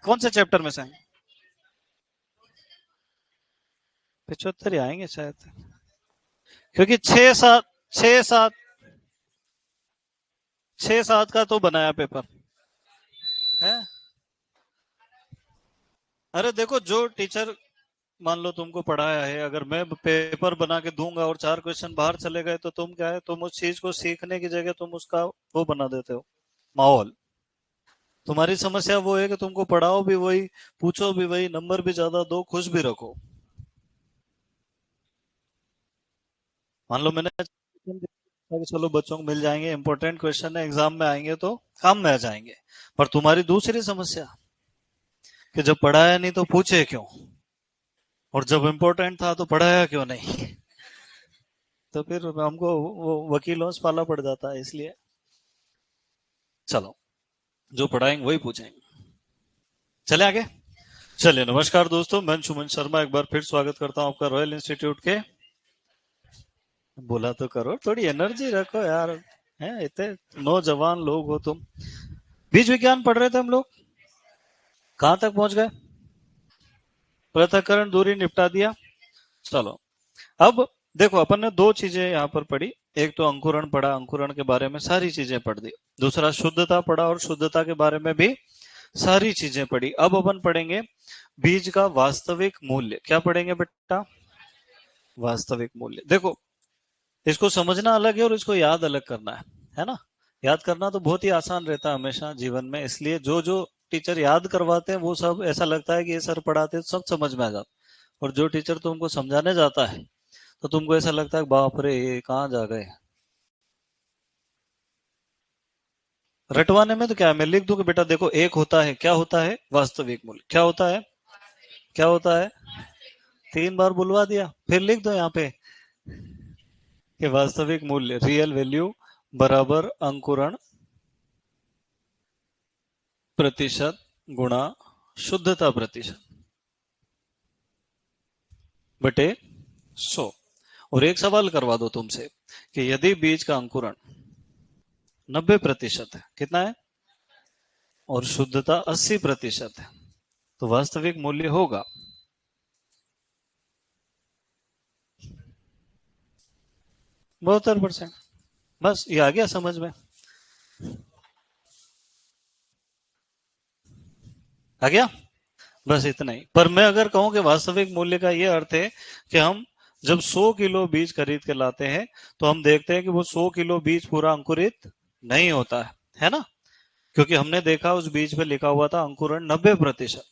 कौन से चैप्टर में से? 75 ही आएंगे शायद, क्योंकि 6-7 6-7 6-7 का तो बनाया पेपर है। अरे देखो, जो टीचर मान लो तुमको पढ़ाया है, अगर मैं पेपर बना के दूंगा और 4 क्वेश्चन बाहर चले गए तो तुम क्या है, तुम उस चीज को सीखने की जगह तुम उसका वो बना देते हो, माहौल। तुम्हारी समस्या वो है कि तुमको पढ़ाओ भी वही, पूछो भी वही, नंबर भी ज्यादा दो, खुश भी रखो। मान लो मैंने कि चलो बच्चों को मिल जाएंगे, इंपॉर्टेंट क्वेश्चन है, एग्जाम में आएंगे तो काम में आ जाएंगे। पर तुम्हारी दूसरी समस्या कि जब पढ़ाया नहीं तो पूछे क्यों, और जब इम्पोर्टेंट था तो पढ़ाया क्यों नहीं। तो फिर हमको वो वकीलों से पाला पड़ जाता है, इसलिए चलो जो पढ़ाएंगे वही पूछेंगे। चले आगे। चलिए, नमस्कार दोस्तों, मैं सुमन शर्मा एक बार फिर स्वागत करता हूं आपका रॉयल इंस्टीट्यूट के। बोला तो करो, थोड़ी एनर्जी रखो यार, हैं इतने नौजवान लोग हो तुम। बीज विज्ञान पढ़ रहे थे हम लोग, कहां तक पहुंच गए? पृथक्करण दूरी निपटा दिया। चलो, अब देखो, अपन ने दो चीजें यहाँ पर पढ़ी। एक तो अंकुरण पढ़ा, अंकुरण के बारे में सारी चीजें पढ़ दी। दूसरा शुद्धता पढ़ा, और शुद्धता के बारे में भी सारी चीजें पढ़ी। अब अपन पढ़ेंगे बीज का वास्तविक मूल्य। क्या पढ़ेंगे बेटा? वास्तविक मूल्य। देखो, इसको समझना अलग है और इसको याद अलग करना है ना। याद करना तो बहुत ही आसान रहता है हमेशा जीवन में, इसलिए जो जो टीचर याद करवाते हैं वो सब ऐसा लगता है कि ये सर पढ़ाते हैं सब समझ में आ जाता, और जो टीचर तुमको समझाने जाता है तो तुमको ऐसा लगता है बाप रे ये कहाँ जा गए। रटवाने में तो क्या है, मैं लिख दूं कि बेटा देखो, एक होता है, क्या होता है? वास्तविक मूल्य। क्या होता है? क्या होता है? 3 बार बुलवा दिया, फिर लिख दो यहाँ पे कि वास्तविक मूल्य, रियल वैल्यू, बराबर अंकुरण प्रतिशत गुणा शुद्धता प्रतिशत बटे 100। और एक सवाल करवा दो तुमसे कि यदि बीज का अंकुरण 90% है, कितना है, और शुद्धता 80% है, तो वास्तविक मूल्य होगा 72%। बस ये आ गया समझ में? आ गया? बस इतना ही। पर मैं अगर कहूं कि वास्तविक मूल्य का ये अर्थ है कि हम जब 100 किलो बीज खरीद के लाते हैं तो हम देखते हैं कि वो 100 किलो बीज पूरा अंकुरित नहीं होता है ना, क्योंकि हमने देखा उस बीज पे लिखा हुआ था अंकुरण 90%।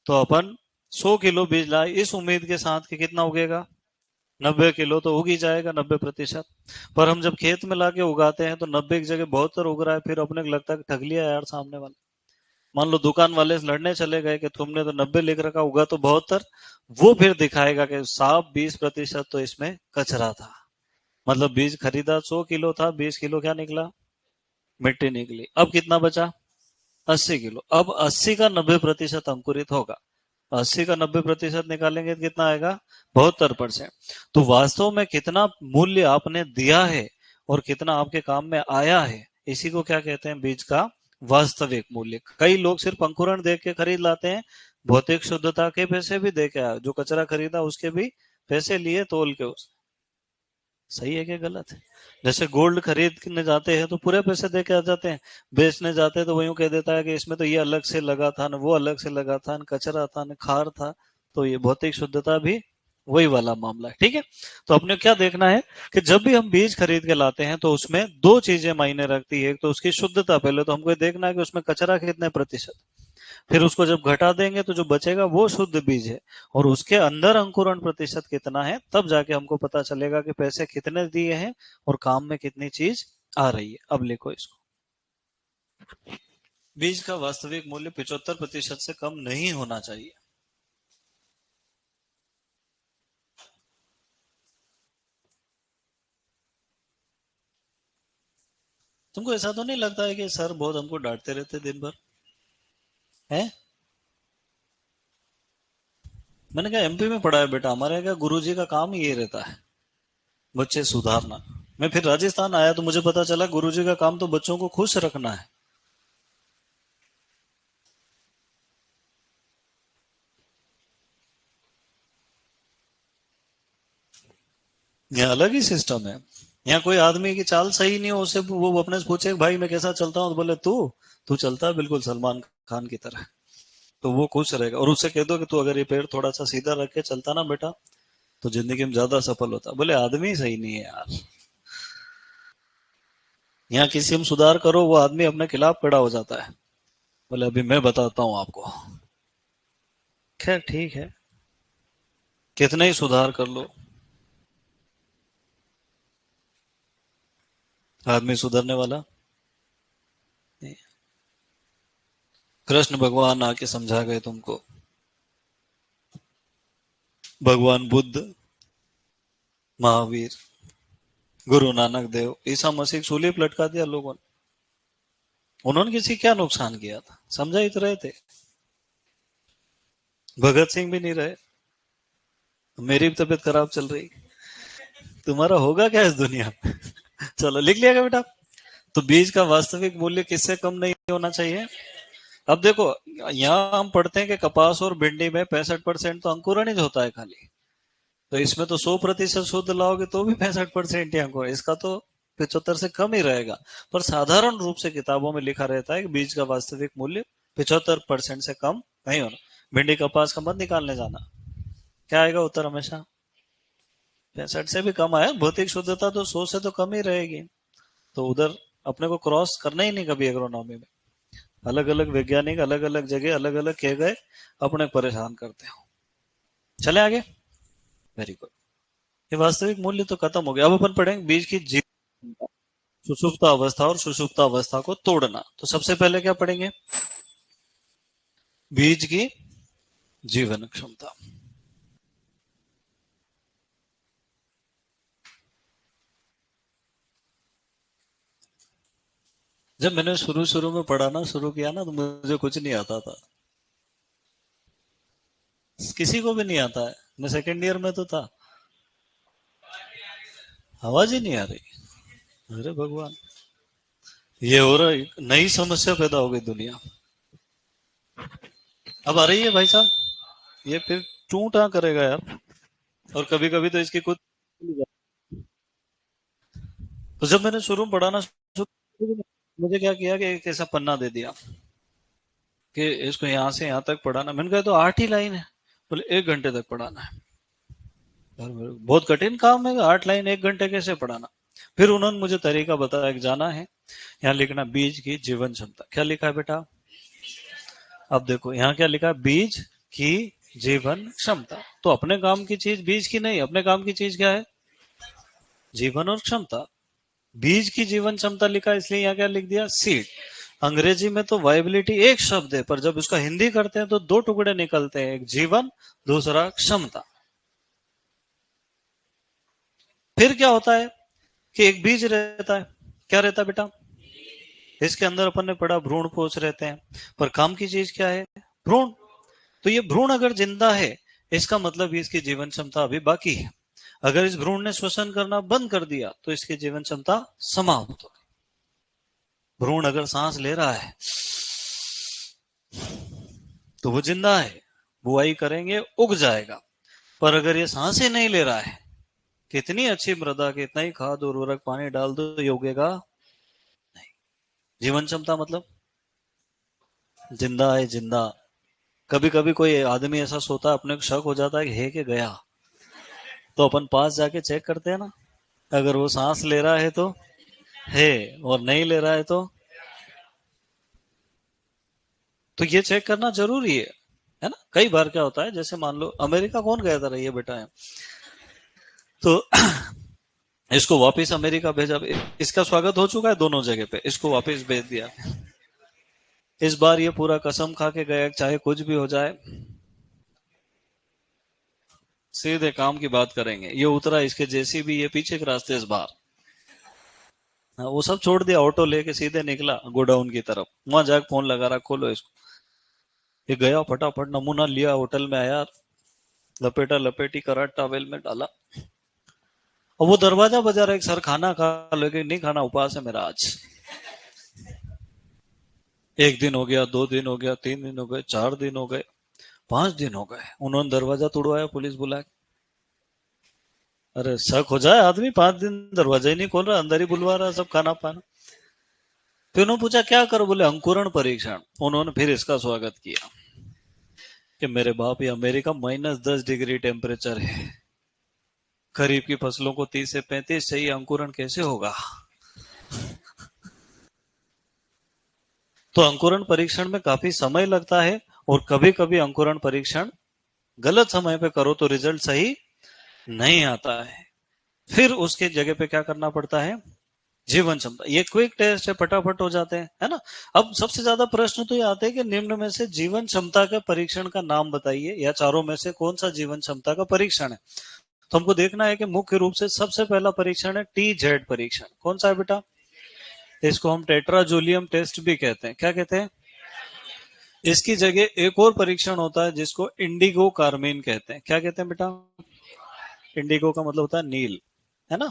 तो अपन 100 किलो बीज लाए इस उम्मीद के साथ कि कितना उगेगा, 90 किलो तो उग ही जाएगा, 90%। पर हम जब खेत में लाके उगाते हैं तो 90 की जगह 72 उग रहा है, फिर अपने को लगता है कि ठग लिया यार सामने वाला। मान लो दुकान वाले से लड़ने चले गए कि तुमने तो 90 लिख रखा, उगा तो 72। वो फिर दिखाएगा कि साफ 20% तो इसमें कचरा था। मतलब बीज खरीदा 100 किलो था, 20 किलो क्या निकला? मिट्टी निकली। अब कितना बचा? 80 किलो। अब 80 का 90% अंकुरित होगा, 80 का 90% निकालेंगे तो कितना आएगा? 72%। तो वास्तव में कितना मूल्य आपने दिया है और कितना आपके काम में आया है, इसी को क्या कहते हैं? बीज का वास्तविक मूल्य। कई लोग सिर्फ अंकुरण देख के खरीद लाते हैं, भौतिक शुद्धता के पैसे भी दे के आए, जो कचरा खरीदा उसके भी पैसे लिए तोल के उस। सही है क्या गलत है? जैसे गोल्ड खरीदने जाते हैं तो पूरे पैसे दे के आ जाते हैं, बेचने जाते हैं तो वही कह देता है कि इसमें तो ये अलग से लगा था, न वो अलग से लगा था, न कचरा था, न खार था। तो ये भौतिक शुद्धता भी वही वाला मामला है, ठीक है। तो अपने क्या देखना है कि जब भी हम बीज खरीद के लाते हैं तो उसमें दो चीजें मायने रखती है। एक तो उसकी शुद्धता, पहले तो हमको देखना है कि उसमें कचरा कितने प्रतिशत, फिर उसको जब घटा देंगे तो जो बचेगा वो शुद्ध बीज है, और उसके अंदर अंकुरण प्रतिशत कितना है, तब जाके हमको पता चलेगा कि पैसे कितने दिए हैं और काम में कितनी चीज आ रही है। अब लिखो इसको, बीज का वास्तविक मूल्य 75% से कम नहीं होना चाहिए। तुमको ऐसा तो नहीं लगता है कि सर बहुत हमको डांटते रहते दिन भर है? मैंने कहा एमपी में पढ़ा है बेटा, हमारे यहाँ गुरुजी का काम ही ये रहता है, बच्चे सुधारना। मैं फिर राजस्थान आया तो मुझे पता चला गुरुजी का काम तो बच्चों को खुश रखना है। यहाँ अलग ही सिस्टम है। यहाँ कोई आदमी की चाल सही नहीं हो, उससे वो अपने से पूछे भाई मैं कैसा चलता हूँ, तो बोले तू तू चलता है बिल्कुल सलमान खान की तरह, तो वो खुश रहेगा। और उससे कह दो कि तू अगर ये पैर थोड़ा सा सीधा रख के चलता ना बेटा, तो जिंदगी में ज्यादा सफल होता। बोले आदमी सही नहीं है यार। यहाँ किसी में सुधार करो, वो आदमी अपने खिलाफ खड़ा हो जाता है। बोले अभी मैं बताता हूँ आपको। खैर ठीक है, कितने ही सुधार कर लो, आदमी सुधरने वाला नहीं। कृष्ण भगवान आके समझा गए तुमको, भगवान बुद्ध, महावीर, गुरु नानक देव, ईसा मसीह सूली पे लटका दिया लोगों ने। उन्होंने किसी क्या नुकसान किया था, समझा ही तो रहे थे। भगत सिंह भी नहीं रहे। मेरी भी तबीयत खराब चल रही, तुम्हारा होगा क्या इस दुनिया में? चलो लिख लिया बेटा। तो बीज का वास्तविक मूल्य किससे कम नहीं होना चाहिए। अब देखो, यहाँ हम पढ़ते हैं कि कपास और भिंडी में 65% तो अंकुरण ही होता है खाली। तो इसमें तो 100% शुद्ध लाओगे तो भी 65% ही अंकुर, इसका तो 75 से कम ही रहेगा। पर साधारण रूप से किताबों में लिखा रहता है कि बीज का वास्तविक मूल्य 75% से कम नहीं होना। भिंडी कपास का मत निकालने जाना, क्या आएगा उत्तर हमेशा 65 से भी कम आया। भौतिक शुद्धता तो 100 से तो कम ही रहेगी। तो उधर अपने को क्रॉस करना ही नहीं कभी एग्रोनॉमी में। अलग अलग वैज्ञानिक अलग अलग जगह अलग अलग कह गए, अपने परेशान करते हो। चले आगे। Very good. ये वास्तविक मूल्य तो खत्म हो गया। अब अपन पढ़ेंगे बीज की जीव, सुषुप्त अवस्था और सुषुप्त अवस्था को तोड़ना। तो सबसे पहले क्या पढ़ेंगे, बीज की जीवन क्षमता। जब मैंने शुरू शुरू में पढ़ाना शुरू किया ना, तो मुझे कुछ नहीं आता था, किसी को भी नहीं आता है। मैं सेकेंड ईयर में तो था, आवाज ही नहीं आ रही। अरे भगवान, ये हो रहा है, नई समस्या पैदा हो गई दुनिया। अब आ रही है भाई साहब, ये फिर टूटा करेगा यार। और कभी कभी तो इसकी कुछ, तो जब मैंने शुरू में पढ़ाना शुरू, मुझे क्या किया कि एक ऐसा पन्ना दे दिया कि इसको यहाँ से यहाँ तक पढ़ाना। मैंने कहा तो 8 ही लाइन है। बोले 1 घंटे तक पढ़ाना है। यार बहुत कठिन काम है, 8 लाइन 1 घंटे कैसे पढ़ाना। फिर उन्होंने मुझे तरीका बताया कि जाना है यहाँ लिखना बीज की जीवन क्षमता। क्या लिखा है बेटा, अब देखो यहाँ क्या लिखा है, बीज की जीवन क्षमता। तो अपने काम की चीज बीज की नहीं, अपने काम की चीज क्या है, जीवन और क्षमता। बीज की जीवन क्षमता लिखा, इसलिए यहाँ क्या लिख दिया, सीड। अंग्रेजी में तो वाइबिलिटी एक शब्द है, पर जब उसका हिंदी करते हैं तो दो टुकड़े निकलते हैं, एक जीवन, दूसरा क्षमता। फिर क्या होता है कि एक बीज रहता है, क्या रहता है बेटा, इसके अंदर अपन ने पढ़ा भ्रूण पोष रहते हैं, पर काम की चीज क्या है, भ्रूण। तो ये भ्रूण अगर जिंदा है, इसका मतलब इसकी जीवन क्षमता अभी बाकी है। अगर इस भ्रूण ने श्वसन करना बंद कर दिया तो इसकी जीवन क्षमता समाप्त हो। भ्रूण अगर सांस ले रहा है तो वो जिंदा है, बुआई करेंगे उग जाएगा। पर अगर ये सांस ही नहीं ले रहा है, कितनी अच्छी मृदा, कितना ही खाद उर्वरक पानी डाल दो, ये उगेगा नहीं। जीवन क्षमता मतलब जिंदा है, जिंदा। कभी कभी कोई आदमी ऐसा सोता है, अपने को शक हो जाता है कि है कि गया, तो अपन पास जाके चेक करते हैं ना। अगर वो सांस ले रहा है तो है, और नहीं ले रहा है तो ये चेक करना जरूरी है ना। कई बार क्या होता है, जैसे मान लो अमेरिका कौन गया था, रही बेटा है, तो इसको वापस अमेरिका भेजा। इसका स्वागत हो चुका है दोनों जगह पे, इसको वापस भेज दिया। इस बार ये पूरा कसम खा के गया चाहे कुछ भी हो जाए, सीधे काम की बात करेंगे। ये उतरा, इसके जैसी भी ये पीछे के रास्ते इस बार, हाँ, वो सब छोड़ दिया, ऑटो लेके सीधे निकला गोडाउन की तरफ। वहां जाके फोन लगा रहा, खोलो इसको। ये गया, फटाफट नमूना लिया, होटल में आया, लपेटा लपेटी करा, टॉवेल में डाला। और वो दरवाजा बजा रहा है, सर खाना खा, लेकिन नहीं खाना, उपवास है मेरा आज। 1 दिन हो गया, 2 दिन हो गया, 3 दिन हो गए, 4 दिन हो गए, 5 दिन हो गए। उन्होंने दरवाजा तोड़वाया, पुलिस बुला, अरे शक हो जाए आदमी, 5 दिन दरवाजा ही नहीं खोल रहा, अंदर ही बुलवा रहा सब खाना पाना। फिर उन्होंने पूछा क्या करो, बोले अंकुरण परीक्षण। उन्होंने फिर इसका स्वागत किया कि मेरे बाप, ये अमेरिका -10 डिग्री टेम्परेचर है, खरीफ की फसलों को 30 से 35 चाहिए, अंकुरण कैसे होगा। तो अंकुरण परीक्षण में काफी समय लगता है, और कभी कभी अंकुरण परीक्षण गलत समय पे करो तो रिजल्ट सही नहीं आता है। फिर उसके जगह पे क्या करना पड़ता है, जीवन क्षमता। ये क्विक टेस्ट है, फटाफट हो जाते हैं, है ना। अब सबसे ज्यादा प्रश्न तो ये आते हैं कि निम्न में से जीवन क्षमता के परीक्षण का नाम बताइए, या चारों में से कौन सा जीवन क्षमता का परीक्षण है। तो हमको देखना है कि मुख्य रूप से सबसे पहला परीक्षण है TZ परीक्षण। कौन सा है बेटा, इसको हम टेट्राजोलियम टेस्ट भी कहते हैं। क्या कहते हैं। इसकी जगह एक और परीक्षण होता है जिसको इंडिगो कार्मिन कहते हैं। क्या कहते हैं बेटा। इंडिगो का मतलब होता है नील, है ना।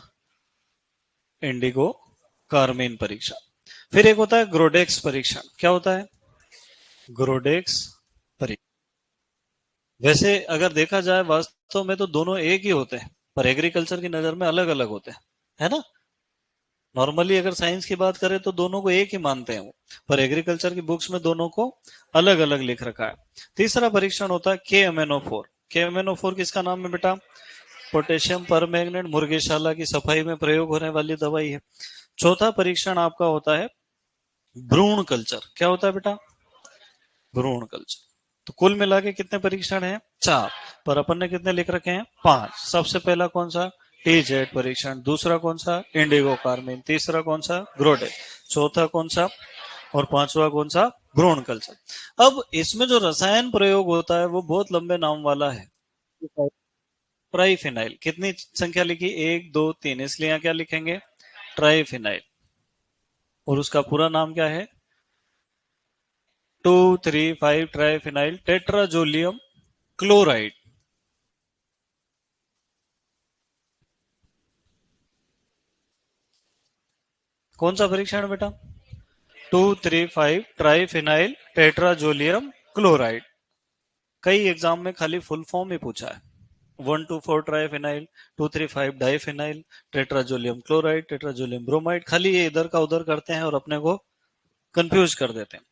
इंडिगो कार्मिन परीक्षण। फिर एक होता है ग्रोडेक्स परीक्षण। क्या होता है, ग्रोडेक्स परीक्षण। वैसे अगर देखा जाए वास्तव में तो दोनों एक ही होते हैं, पर एग्रीकल्चर की नजर में अलग अलग होते हैं, है ना। नॉर्मली अगर साइंस की बात करें तो दोनों को एक ही मानते हैं वो, पर एग्रीकल्चर की बुक्स में दोनों को अलग अलग लिख रखा है। तीसरा परीक्षण होता है KMnO4। KMnO4 किसका नाम है बेटा, पोटेशियम परमैंगनेट, मुर्गीशाला की सफाई में प्रयोग होने वाली दवाई है। चौथा परीक्षण आपका होता है भ्रूण कल्चर। क्या होता है बेटा, भ्रूण कल्चर। तो कुल मिला के कितने परीक्षण हैं, 4, पर अपन ने कितने लिख रखे हैं, 5। सबसे पहला कौन सा, TZ परीक्षण। दूसरा कौन सा, इंडिगो कार्मिन। तीसरा कौन सा, ग्रोडे। चौथा कौन सा, और पांचवा कौन सा, भ्रूण कल्चर। अब इसमें जो रसायन प्रयोग होता है वो बहुत लंबे नाम वाला है। ट्राइफिनाइल। कितनी संख्या लिखी, 1 2 3, इसलिए यहाँ क्या लिखेंगे, ट्राइफिनाइल। और उसका पूरा नाम क्या है, 2,3,5 ट्राइफिनाइल टेट्राजोलियम क्लोराइड। कौन सा परीक्षण है बेटा, 2,3,5 ट्राइफिनाइल टेट्राजोलियम क्लोराइड। कई एग्जाम में खाली फुल फॉर्म ही पूछा है, 1,2,4 triphenyl, 2,3,5 diphenyl, tetrazolium chloride, tetrazolium bromide. खाली ये इधर का उधर करते हैं और अपने को कंफ्यूज कर देते हैं।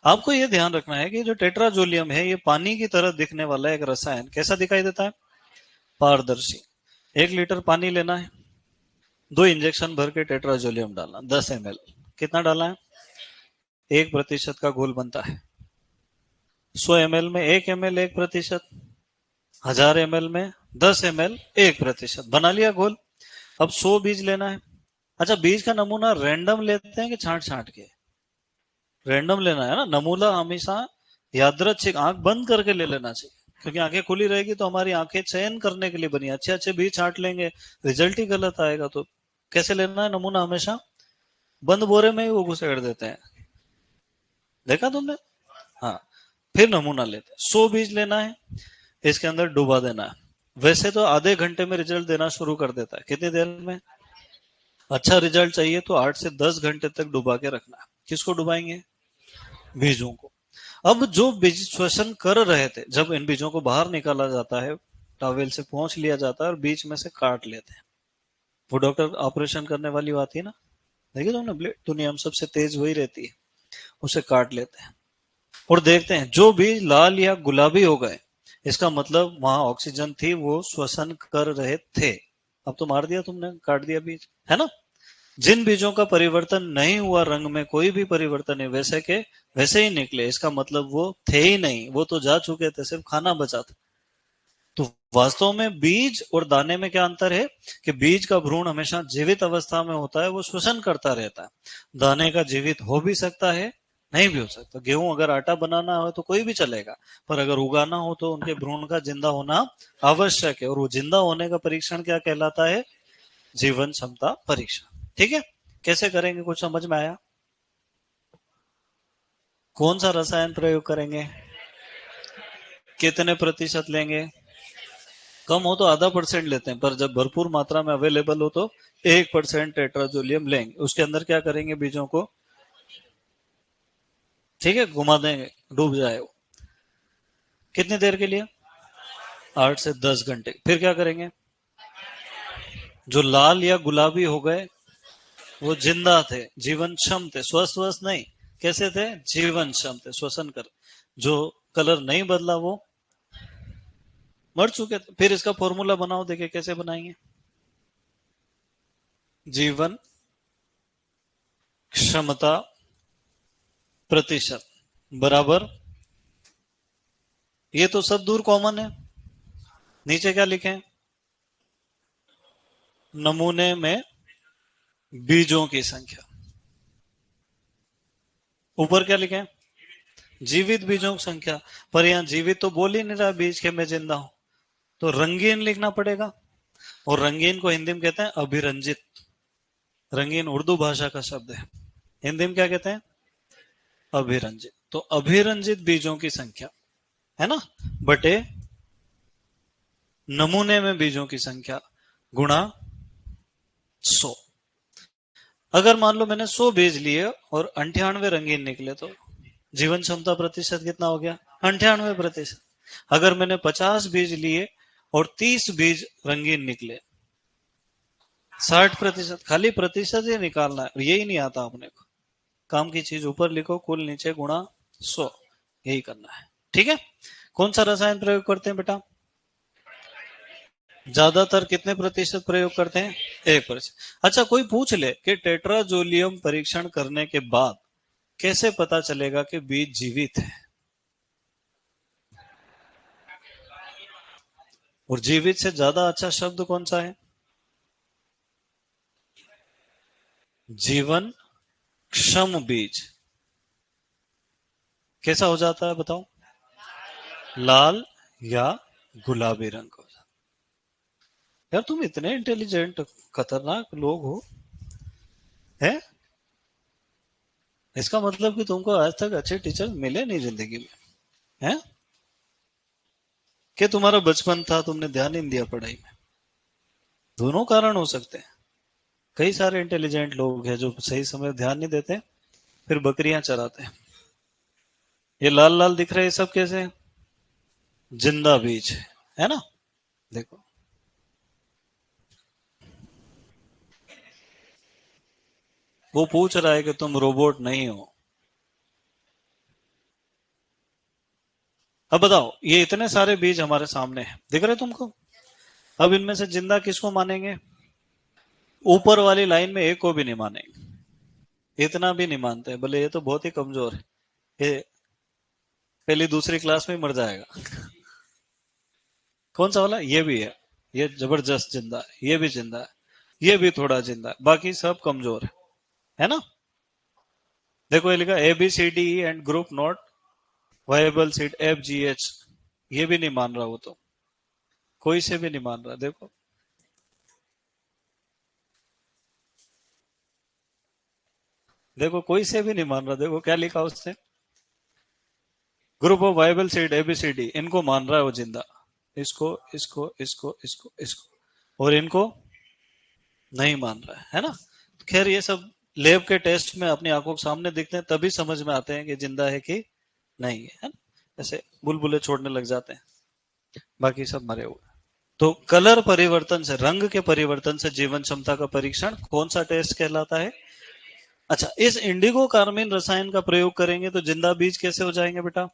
आपको ये ध्यान रखना है कि जो टेट्राजोलियम है ये पानी की तरह दिखने वाला एक रसायन। कैसा दिखाई देता है, पारदर्शी। 1 लीटर पानी लेना है, 2 इंजेक्शन भर के टेट्राजोलियम डालना, 10 ml। कितना डालना है, 1% का घोल बनता है। 100 ml में 1 ml 1%, 1000 ml में 10 ml 1%, बना लिया घोल। अब 100 बीज लेना है। अच्छा, बीज का नमूना रैंडम लेते हैं कि छांट छांट के, रैंडम लेना है ना। नमूना हमेशा यादृच्छिक आंख बंद करके ले लेना चाहिए, क्योंकि आंखें खुली रहेगी तो हमारी आंखें चयन करने के लिए बनी। अच्छे अच्छे बीज छांट लेंगे, रिजल्ट ही गलत आएगा। तो कैसे लेना है नमूना, हमेशा बंद बोरे में ही वो घुसेड़ देते हैं, देखा तुमने। हाँ, फिर नमूना लेते हैं, 100 बीज लेना है, इसके अंदर डुबा देना है। वैसे तो आधे घंटे में रिजल्ट देना शुरू कर देता है, कितनी देर में। अच्छा रिजल्ट चाहिए तो 8 से 10 घंटे तक डुबा के रखना है। किसको डुबाएंगे, बीजों को। अब जो बीज श्वसन कर रहे थे, जब इन बीजों को बाहर निकाला जाता है, टॉवेल से पहुंच लिया जाता है और बीच में से काट लेते हैं। वो डॉक्टर ऑपरेशन करने वाली बात है ना, देखिए तुमने, ब्लेड दुनिया में सबसे तेज वही रहती है। उसे काट लेते हैं और देखते हैं जो बीज लाल या गुलाबी हो गए, इसका मतलब वहां ऑक्सीजन थी, वो श्वसन कर रहे थे। अब तो मार दिया तुमने, काट दिया बीज, है ना। जिन बीजों का परिवर्तन नहीं हुआ, रंग में कोई भी परिवर्तन नहीं, वैसे के वैसे ही निकले, इसका मतलब वो थे ही नहीं, वो तो जा चुके थे, सिर्फ खाना बचा था। तो वास्तव में बीज और दाने में क्या अंतर है, कि बीज का भ्रूण हमेशा जीवित अवस्था में होता है, वो श्वसन करता रहता है। दाने का जीवित हो भी सकता है, नहीं भी हो सकता। गेहूं अगर आटा बनाना हो तो कोई भी चलेगा, पर अगर उगाना हो तो उनके भ्रूण का जिंदा होना आवश्यक है। और वो जिंदा होने का परीक्षण क्या कहलाता है, जीवन क्षमता परीक्षण। ठीक है, कैसे करेंगे, कुछ समझ में आया। कौन सा रसायन प्रयोग करेंगे, कितने प्रतिशत लेंगे। कम हो तो ½ % लेते हैं, पर जब भरपूर मात्रा में अवेलेबल हो तो 1% टेट्राजोलियम लेंगे। उसके अंदर क्या करेंगे, बीजों को, ठीक है, घुमा देंगे, डूब जाए वो। कितनी देर के लिए, 8 से 10 घंटे। फिर क्या करेंगे, जो लाल या गुलाबी हो गए वो जिंदा थे, जीवनक्षम थे, स्वस्थ नहीं, कैसे थे, जीवनक्षम थे, श्वसन कर। जो कलर नहीं बदला वो मर चुके थे। फिर इसका फॉर्मूला बनाओ, देखे कैसे बनाएंगे। जीवन क्षमता प्रतिशत बराबर, ये तो सब दूर कॉमन है। नीचे क्या लिखे, नमूने में बीजों की संख्या। ऊपर क्या लिखे, जीवित बीजों की संख्या। पर यहां जीवित तो बोल ही नहीं रहा बीज के मैं जिंदा हूं, तो रंगीन लिखना पड़ेगा। और रंगीन को हिंदी में कहते हैं अभिरंजित। रंगीन उर्दू भाषा का शब्द है, हिंदी में क्या कहते हैं, अभिरंजित। तो अभिरंजित बीजों की संख्या है ना, बटे नमूने में बीजों की संख्या गुणा 100। अगर मान लो मैंने 100 बीज लिए और 98 रंगीन निकले, तो जीवन क्षमता प्रतिशत कितना हो गया, 98%। अगर मैंने 50 बीज लिए और 30 बीज रंगीन निकले, 60%। खाली प्रतिशत ही निकालना है, यही नहीं आता अपने को। काम की चीज ऊपर लिखो, कुल नीचे गुणा 100, यही करना है। ठीक है। कौन सा रसायन प्रयोग करते हैं बेटा, ज्यादातर कितने प्रतिशत प्रयोग करते हैं, 1%। अच्छा, कोई पूछ ले कि टेट्राजोलियम परीक्षण करने के बाद कैसे पता चलेगा कि बीज जीवित है, और जीवित से ज्यादा अच्छा शब्द कौन सा है, जीवन क्षम बीज। कैसा हो जाता है बताओ, लाल या गुलाबी रंग हो जाता। यार तुम इतने इंटेलिजेंट खतरनाक लोग हो, हैं? इसका मतलब कि तुमको आज तक अच्छे टीचर मिले नहीं जिंदगी में, हैं? कि तुम्हारा बचपन था, तुमने ध्यान ही नहीं दिया पढ़ाई में। दोनों कारण हो सकते हैं। कई सारे इंटेलिजेंट लोग हैं जो सही समय ध्यान नहीं देते, फिर बकरियां चराते हैं। ये लाल लाल दिख रहे हैं सब कैसे, जिंदा बीज है ना। देखो, वो पूछ रहा है कि तुम रोबोट नहीं हो। अब बताओ, ये इतने सारे बीज हमारे सामने हैं, दिख रहे तुमको। अब इनमें से जिंदा किसको मानेंगे, ऊपर वाली लाइन में एक को भी नहीं मानेंगे, इतना भी नहीं मानते, बोले ये तो बहुत ही कमजोर है, ये पहली दूसरी क्लास में मर जाएगा। कौन सा वाला, ये भी है, ये जबरदस्त जिंदा है, ये भी जिंदा है, ये भी थोड़ा जिंदा है, बाकी सब कमजोर है ना। देखो ये लिखा A B C D and group not viable seed F G H, ये भी नहीं मान रहा, वो तो कोई से भी नहीं मान रहा। देखो, देखो कोई से भी नहीं मान रहा, देखो क्या लिखा उसने, group of viable seed ABCD, इनको मान रहा है वो जिंदा, इसको इसको इसको इसको इसको, और इनको नहीं मान रहा है ना। खैर ये सब लैब के टेस्ट में अपनी आंखों के सामने दिखते हैं, तभी समझ में आते हैं कि जिंदा है कि नहीं है ना। ऐसे बुलबुले छोड़ने लग जाते हैं, बाकी सब मरे हुए। तो कलर परिवर्तन से, रंग के परिवर्तन से जीवन क्षमता का परीक्षण कौन सा टेस्ट कहलाता है। अच्छा, इस इंडिगो कार्मिन रसायन का प्रयोग करेंगे तो जिंदा बीज कैसे हो जाएंगे बेटा,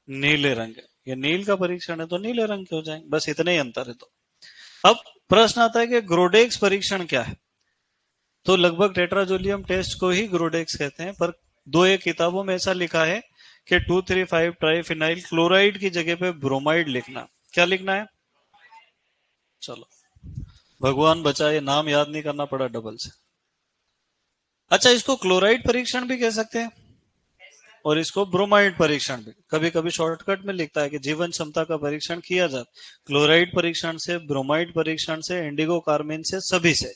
नीले रंग। ये नील का परीक्षण है तो नीले रंग के हो जाएंगे, बस इतने ही अंतर है। तो अब प्रश्न आता है कि ग्रोडेक्स परीक्षण क्या है। तो लगभग टेट्राजोलियम टेस्ट को ही ग्रोडेक्स कहते हैं, पर दो एक किताबों में ऐसा लिखा है कि 2,3,5 ट्राइफिनाइल क्लोराइड की जगह पे ब्रोमाइड लिखना। क्या लिखना है, चलो भगवान बचाए, नाम याद नहीं करना पड़ा डबल से। अच्छा, इसको क्लोराइड परीक्षण भी कह सकते हैं और इसको ब्रोमाइड परीक्षण भी। कभी कभी शॉर्टकट में लिखता है कि जीवन क्षमता का परीक्षण किया जाता क्लोराइड परीक्षण से, ब्रोमाइड परीक्षण से, इंडिगो कार्मिन से, सभी से।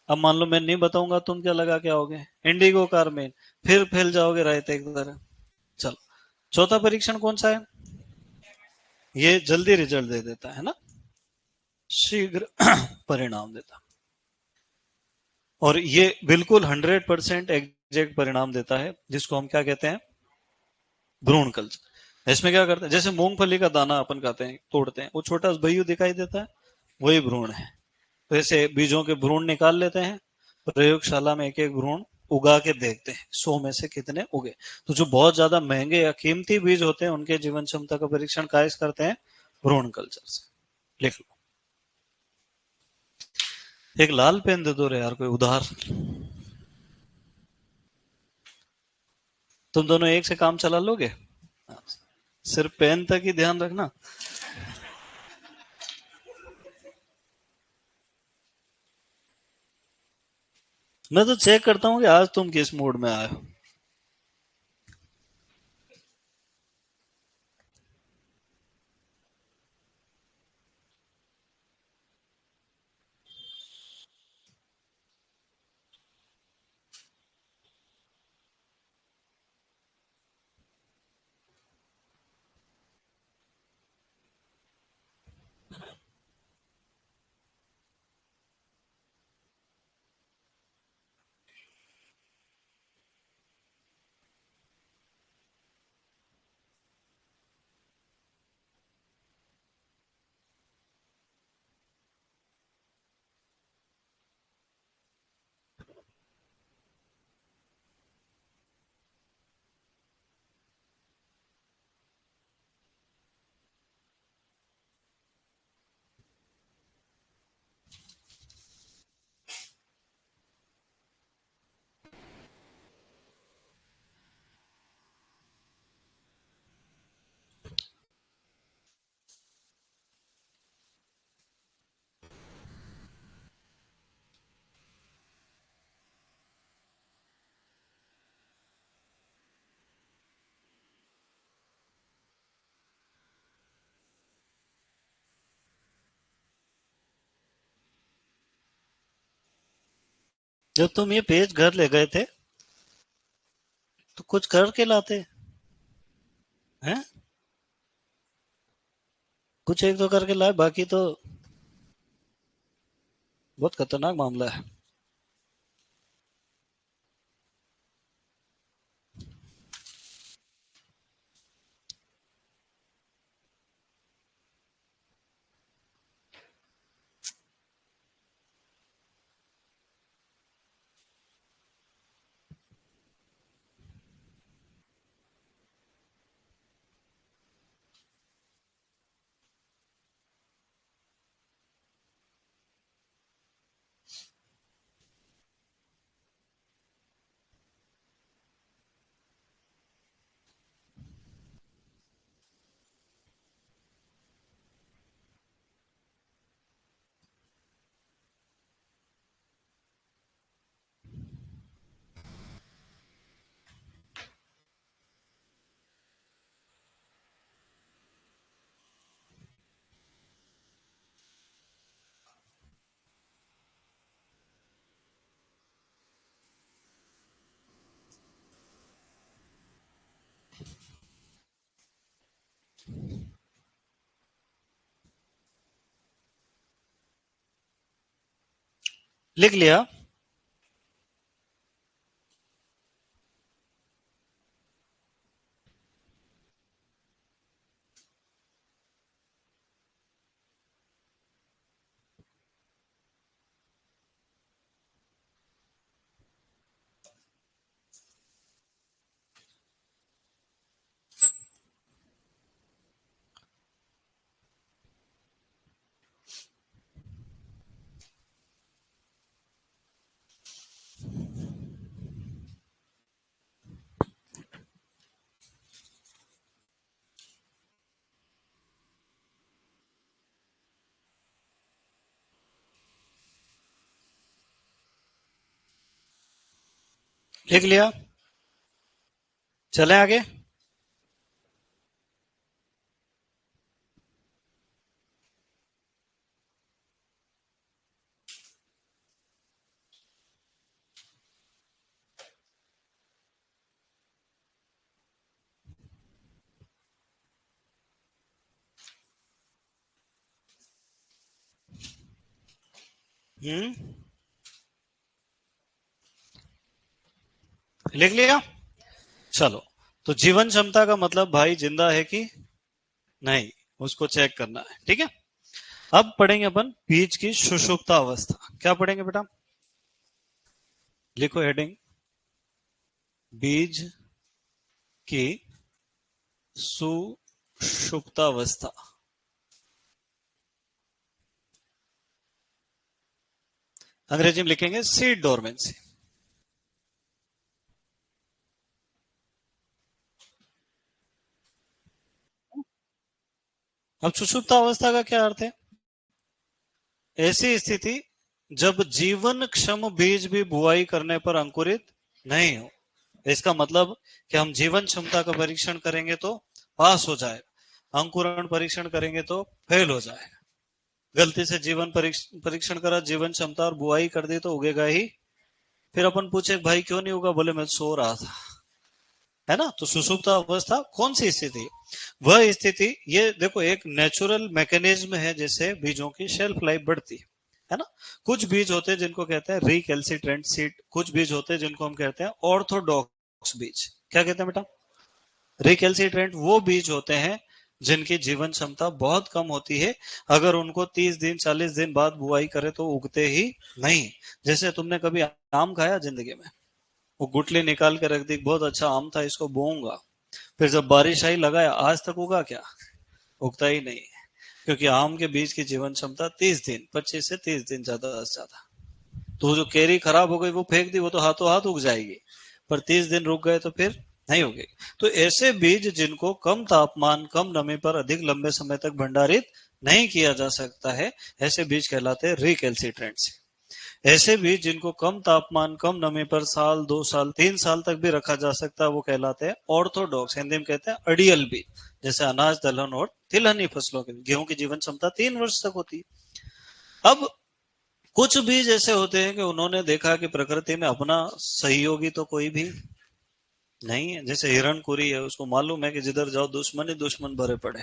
अब मान लो मैं नहीं बताऊंगा, तुम क्या लगा के आओगे, इंडिगो कार्मिन, फिर फैल जाओगे रायते की तरह। चलो, चौथा परीक्षण कौन सा है, ये जल्दी रिजल्ट दे देता है ना, शीघ्र परिणाम देता, और ये बिल्कुल 100% एग्जैक्ट परिणाम देता है, जिसको हम क्या कहते हैं, भ्रूण कल्चर। इसमें क्या करते हैं, जैसे मूंगफली का दाना अपन खाते हैं, तोड़ते हैं, वो छोटा भैयू दिखाई देता है, वही भ्रूण है। वैसे बीजों के भ्रूण निकाल लेते हैं, प्रयोगशाला में एक एक भ्रूण उगा के देखते हैं 100 में से कितने उगे। तो जो बहुत ज्यादा महंगे या कीमती बीज होते हैं उनके जीवन क्षमता का परीक्षण काय से करते हैं? भ्रूण कल्चर से। लिख लो। एक लाल पेन दे दो रे यार, कोई उधार। तुम दोनों एक से काम चला लोगे? सिर्फ पेन तक ही ध्यान रखना। मैं तो चेक करता हूँ कि आज तुम किस मूड में आए हो। जब तुम ये पेज घर ले गए थे तो कुछ करके लाते हैं? कुछ एक दो करके लाए, बाकी तो बहुत खतरनाक मामला है। लिख लिया? लिख लिया? चले आगे। हम्म। लिख लिया? चलो। तो जीवन क्षमता का मतलब भाई जिंदा है कि नहीं, उसको चेक करना है, ठीक है। अब पढ़ेंगे अपन बीज की सुषुप्ता अवस्था। क्या पढ़ेंगे बेटा? लिखो हेडिंग, बीज की सुषुप्तावस्था। अंग्रेजी में लिखेंगे सीड डोरमेंसी। अब सुषुप्तावस्था का क्या अर्थ है? ऐसी स्थिति जब जीवन क्षम बीज भी बुआई करने पर अंकुरित नहीं हो। इसका मतलब कि हम जीवन क्षमता का परीक्षण करेंगे तो पास हो जाए, अंकुरण परीक्षण करेंगे तो फेल हो जाए। गलती से जीवन परीक्षण करा, जीवन क्षमता और बुआई कर दी तो उगेगा ही। फिर अपन पूछे भाई क्यों नहीं उगा, बोले मैं सो रहा था, है ना। तो सुषुप्त अवस्था कौन सी स्थिति है? वह स्थिति, ये देखो एक नेचुरल मैकेनिज्म है जिससे बीजों की शेल्फ लाइफ बढ़ती है ना। कुछ बीज होते हैं जिनको कहते हैं रिकैल्सिट्रेंट सीड, कुछ बीज होते हैं जिनको हम कहते हैं ऑर्थोडॉक्स बीज। क्या कहते हैं बेटा? रिकैल्सिट्रेंट वो बीज होते हैं जिनकी जीवन क्षमता बहुत कम होती है, अगर उनको 30 दिन 40 दिन बाद बुआई करे तो उगते ही नहीं। जैसे तुमने कभी आम खाया जिंदगी में? वो गुठली निकाल के रख दी, बहुत अच्छा आम था, इसको बोऊंगा, फिर जब बारिश आई लगाया, आज तक उगा क्या? उगता ही नहीं। क्योंकि आम के बीज की जीवन क्षमता 30 दिन, 25 से 30 दिन ज्यादा से ज्यादा। तो जो केरी खराब हो गई वो फेंक दी, वो तो हाथों हाथ उग जाएगी, पर 30 दिन रुक गए तो फिर नहीं होगी। तो ऐसे बीज जिनको कम तापमान कम नमी पर अधिक लंबे समय तक भंडारित नहीं किया जा सकता है, ऐसे बीज कहलाते हैं रिकैल्सिट्रेंट्स। ऐसे बीज जिनको कम तापमान कम नमी पर साल 2 साल 3 साल तक भी रखा जा सकता है वो कहलाते हैं ऑर्थोडॉक्स। हिंदी में कहते हैं अड़ियल बीज। जैसे अनाज दलहन और तिलहनी फसलों के, गेहूं की जीवन क्षमता 3 वर्ष तक होती है। अब कुछ बीज ऐसे होते हैं कि उन्होंने देखा कि प्रकृति में अपना सहयोगी तो कोई भी नहीं है। जैसे हिरणकुरी है, उसको मालूम है कि जिधर जाओ दुश्मन ही दुश्मन भरे पड़े,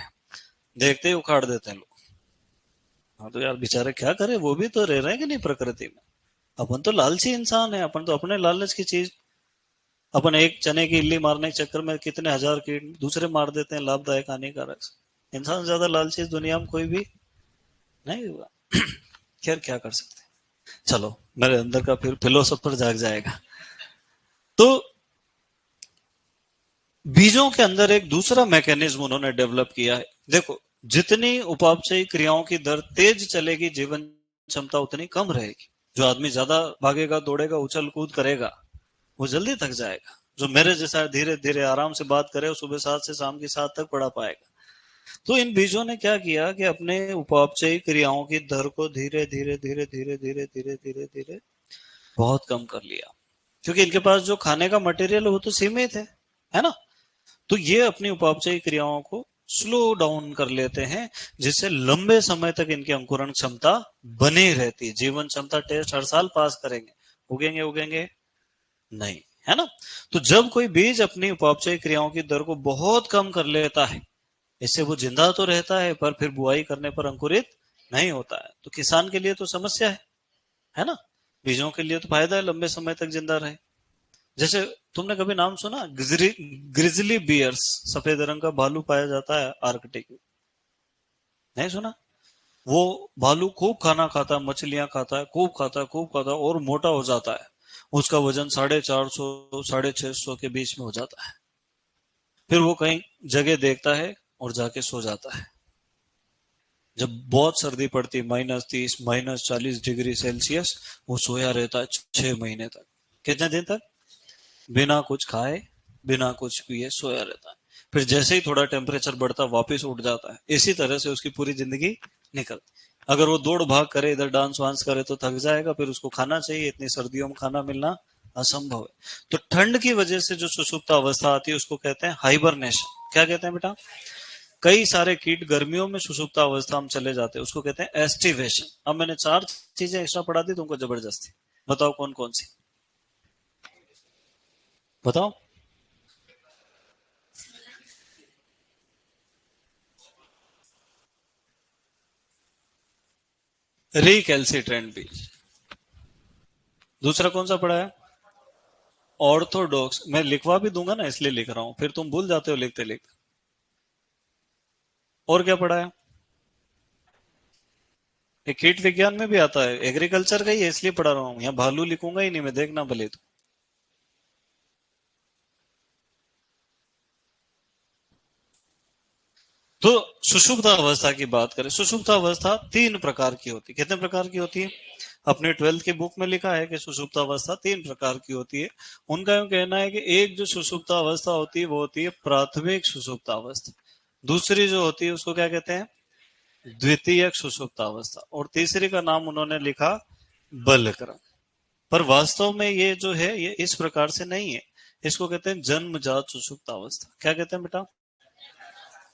देखते ही उखाड़ देते हैं लोग। हाँ तो यार बेचारे क्या करे, वो भी तो रह रहे हैं कि नहीं प्रकृति में। अपन तो लालची इंसान है, अपन तो अपने लालच की चीज, अपन एक चने की इल्ली मारने के चक्कर में कितने हजार कीट दूसरे मार देते हैं, लाभदायक हानिकारक। इंसान से ज्यादा लालची इस दुनिया में कोई भी नहीं हुआ। खैर क्या कर सकते हैं। चलो, मेरे अंदर का फिर फिलोसोफर जाग जाएगा। तो बीजों के अंदर एक दूसरा मैकेनिज्म उन्होंने डेवलप किया है। देखो, जितनी उपापचयी क्रियाओं की दर तेज चलेगी, जीवन क्षमता उतनी कम रहेगी। जो आदमी ज्यादा भागेगा, दौड़ेगा, उछल कूद करेगा, वो जल्दी थक जाएगा। जो मेरे जैसा धीरे धीरे आराम से बात करे, वो सुबह 7 से शाम की 7 तक पढ़ा पाएगा। तो इन बीजों ने क्या किया कि अपने उपापचयी क्रियाओं की दर को धीरे धीरे धीरे धीरे धीरे धीरे धीरे धीरे बहुत कम कर लिया। क्योंकि इनके पास जो खाने का मटेरियल है वो तो सीमित है ना। तो ये अपनी उपापचयी क्रियाओं को स्लो डाउन कर लेते हैं, जिससे लंबे समय तक इनकी अंकुरण क्षमता बनी रहती है। जीवन क्षमता टेस्ट हर साल पास करेंगे, उगेंगे उगेंगे नहीं, है ना। तो जब कोई बीज अपनी उपापचयी क्रियाओं की दर को बहुत कम कर लेता है, इससे वो जिंदा तो रहता है पर फिर बुआई करने पर अंकुरित नहीं होता है। तो किसान के लिए तो समस्या है ना। बीजों के लिए तो फायदा है, लंबे समय तक जिंदा रहे। जैसे तुमने कभी नाम सुना ग्रिजली बियर्स, सफेद रंग का भालू पाया जाता है आर्कटिक में? नहीं सुना? वो भालू खूब खाना खाता है, मछलियां खाता है, खूब खाता है, खूब खाता है और मोटा हो जाता है। उसका वजन 450 650 के बीच में हो जाता है। फिर वो कहीं जगह देखता है और जाके सो जाता है। जब बहुत सर्दी पड़ती, -30 -40 डिग्री सेल्सियस, वो सोया रहता है 6 महीने तक। कितने दिन तक? बिना कुछ खाए बिना कुछ पिए सोया रहता है। फिर जैसे ही थोड़ा टेम्परेचर बढ़ता वापस उठ जाता है। इसी तरह से उसकी पूरी जिंदगी निकलती। अगर वो दौड़ भाग करे, इधर डांस वांस करे तो थक जाएगा, फिर उसको खाना चाहिए, इतनी सर्दियों में खाना मिलना असंभव है। तो ठंड की वजह से जो सुसुप्त अवस्था आती है उसको कहते हैं हाइबरनेशन। क्या कहते हैं बेटा? कई सारे कीट गर्मियों में सुसुप्त अवस्था में चले जाते हैं, उसको कहते हैं एस्टिवेशन। अब मैंने 4 चीजें एक्स्ट्रा पढ़ा दी तुमको जबरदस्ती। बताओ कौन कौन सी? बताओ। रिकैल्सिट्रेंट बीज। दूसरा कौन सा पढ़ा है? ऑर्थोडॉक्स। मैं लिखवा भी दूंगा ना, इसलिए लिख रहा हूं, फिर तुम भूल जाते हो लिखते लिखते। और क्या पढ़ा है? ये कीट विज्ञान में भी आता है, एग्रीकल्चर का ही है इसलिए पढ़ा रहा हूँ, यहाँ भालू लिखूंगा ही नहीं मैं, देखना भले तो। तो सुषुप्त अवस्था की बात करें, सुषुप्त अवस्था तीन प्रकार की होती है। कितने प्रकार की होती है? अपने 12th की बुक में लिखा है कि सुषुप्त अवस्था तीन प्रकार की होती है। उनका यूं कहना है कि एक जो सुषुप्त अवस्था होती है वो होती है प्राथमिक सुषुप्त अवस्था, दूसरी जो होती है उसको क्या कहते हैं? द्वितीयक सुषुप्त अवस्था, और तीसरी का नाम उन्होंने लिखा बलक्रम। पर वास्तव में ये जो है ये इस प्रकार से नहीं है, इसको कहते हैं जन्मजात सुषुप्त अवस्था। क्या कहते हैं बेटा?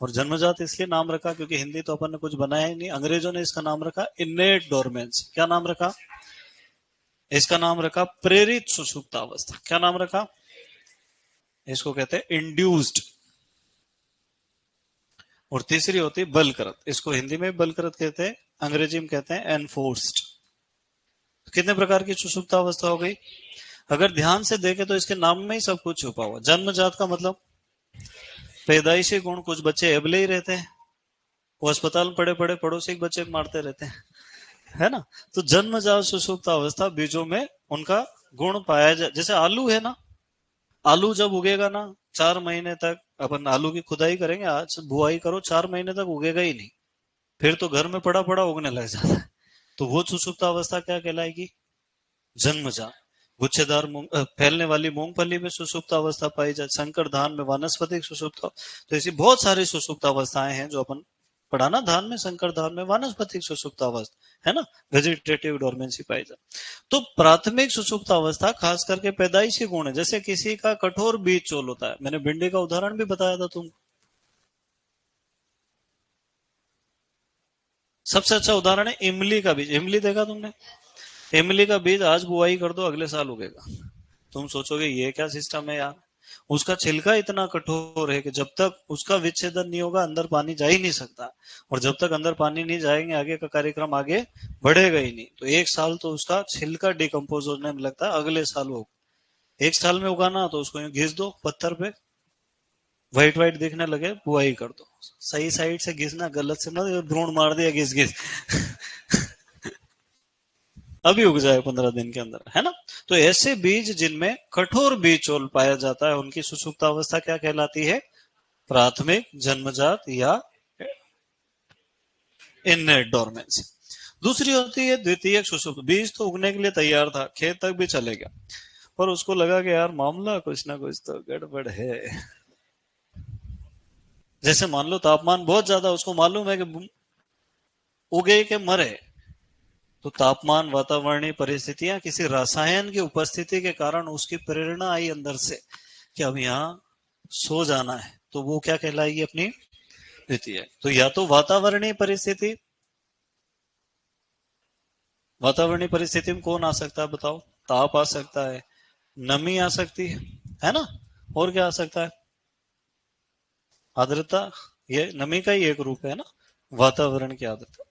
और जन्मजात इसलिए नाम रखा क्योंकि हिंदी तो अपन ने कुछ बनाया ही नहीं, अंग्रेजों ने इसका नाम रखा इनेट डोरमेंसी। क्या नाम रखा? इसका नाम रखा प्रेरित सुषुप्त अवस्था। क्या नाम रखा? इसको कहते हैं इंड्यूस्ड। और तीसरी होती है बलकृत, इसको हिंदी में बलकृत कहते हैं, अंग्रेजी में कहते हैं एनफोर्स्ड। कितने प्रकार की सुषुप्त अवस्था हो गई? अगर ध्यान से देखें तो इसके नाम में ही सब कुछ छुपा हुआ। जन्मजात का मतलब पैदाइशी गुण, कुछ बच्चे एबले ही रहते हैं, वो अस्पताल में पड़े पड़े पड़ोसी के बच्चे को मारते रहते हैं, है ना? तो जन्मजात सुषुप्त अवस्था बीजों में उनका गुण पाया जाए। जैसे आलू है ना, आलू जब उगेगा ना 4 महीने तक अपन आलू की खुदाई करेंगे, आज बुआई करो 4 महीने तक उगेगा ही नहीं, फिर तो घर में पड़ा पड़ा उगने लग जाता है। तो वो सुषुप्त अवस्था क्या कहलाएगी? जन्मजात। गुच्छेदार फैलने वाली मूंगफली में सुषुप्त अवस्था पाई जाए, संकर धान में वानस्पतिक सुषुप्त। तो ऐसी बहुत सारी सुषुप्त अवस्थाएं हैं जो अपन पढ़ा ना, धान में, संकर धान में वानस्पतिक सुषुप्त अवस्था, है ना, वेजिटेटिव डोरमेंसी पाई जाए। तो प्राथमिक सुषुप्त अवस्था खास करके पैदाइशी गुण है। जैसे किसी का कठोर बीज चोल होता है, मैंने भिंडी का उदाहरण भी बताया था तुम। सबसे अच्छा उदाहरण है इमली का बीज। इमली देखा तुमने? इमली का बीज आज बुआई कर दो अगले साल उगेगा। तुम सोचोगे ये क्या सिस्टम है यार। उसका छिलका इतना कठोर है कि जब तक उसका विच्छेदन नहीं होगा अंदर पानी जा ही नहीं सकता, और जब तक अंदर पानी नहीं जाएंगे आगे का कार्यक्रम आगे बढ़ेगा ही नहीं। तो 1 साल तो उसका छिलका डिकम्पोज होने में लगता है, अगले साल वो 1 साल में उगाना तो उसको यूं घिस दो पत्थर पे, व्हाइट व्हाइट दिखने लगे बुआई कर दो। सही साइड से घिसना, गलत से मत, भ्रूण मार दिया घिस घिस अभी उग जाए 15 दिन के अंदर, है ना? तो ऐसे बीज जिनमें कठोर बीज चोल पाया जाता है उनकी सुषुप्तावस्था क्या कहलाती है? प्राथमिक, जन्मजात या इननेट डोरमेंसी। दूसरी होती है द्वितीयक सुषुप्त। बीज तो उगने के लिए तैयार था, खेत तक भी चले गया, पर उसको लगा कि यार मामला कुछ ना कुछ तो गड़बड़ है। जैसे मान लो तापमान बहुत ज्यादा, उसको मालूम है कि उगे के मरे। तो तापमान, वातावरणीय परिस्थितियां, किसी रसायन की उपस्थिति के कारण उसकी प्रेरणा आई अंदर से कि अब यहाँ सो जाना है, तो वो क्या कहलाएगी? अपनी द्वितीय। तो या तो वातावरणीय परिस्थिति, वातावरणीय परिस्थिति में कौन आ सकता है बताओ? ताप आ सकता है, नमी आ सकती है ना? और क्या आ सकता है? आर्द्रता। ये नमी का ही एक रूप है ना, वातावरण की आर्द्रता।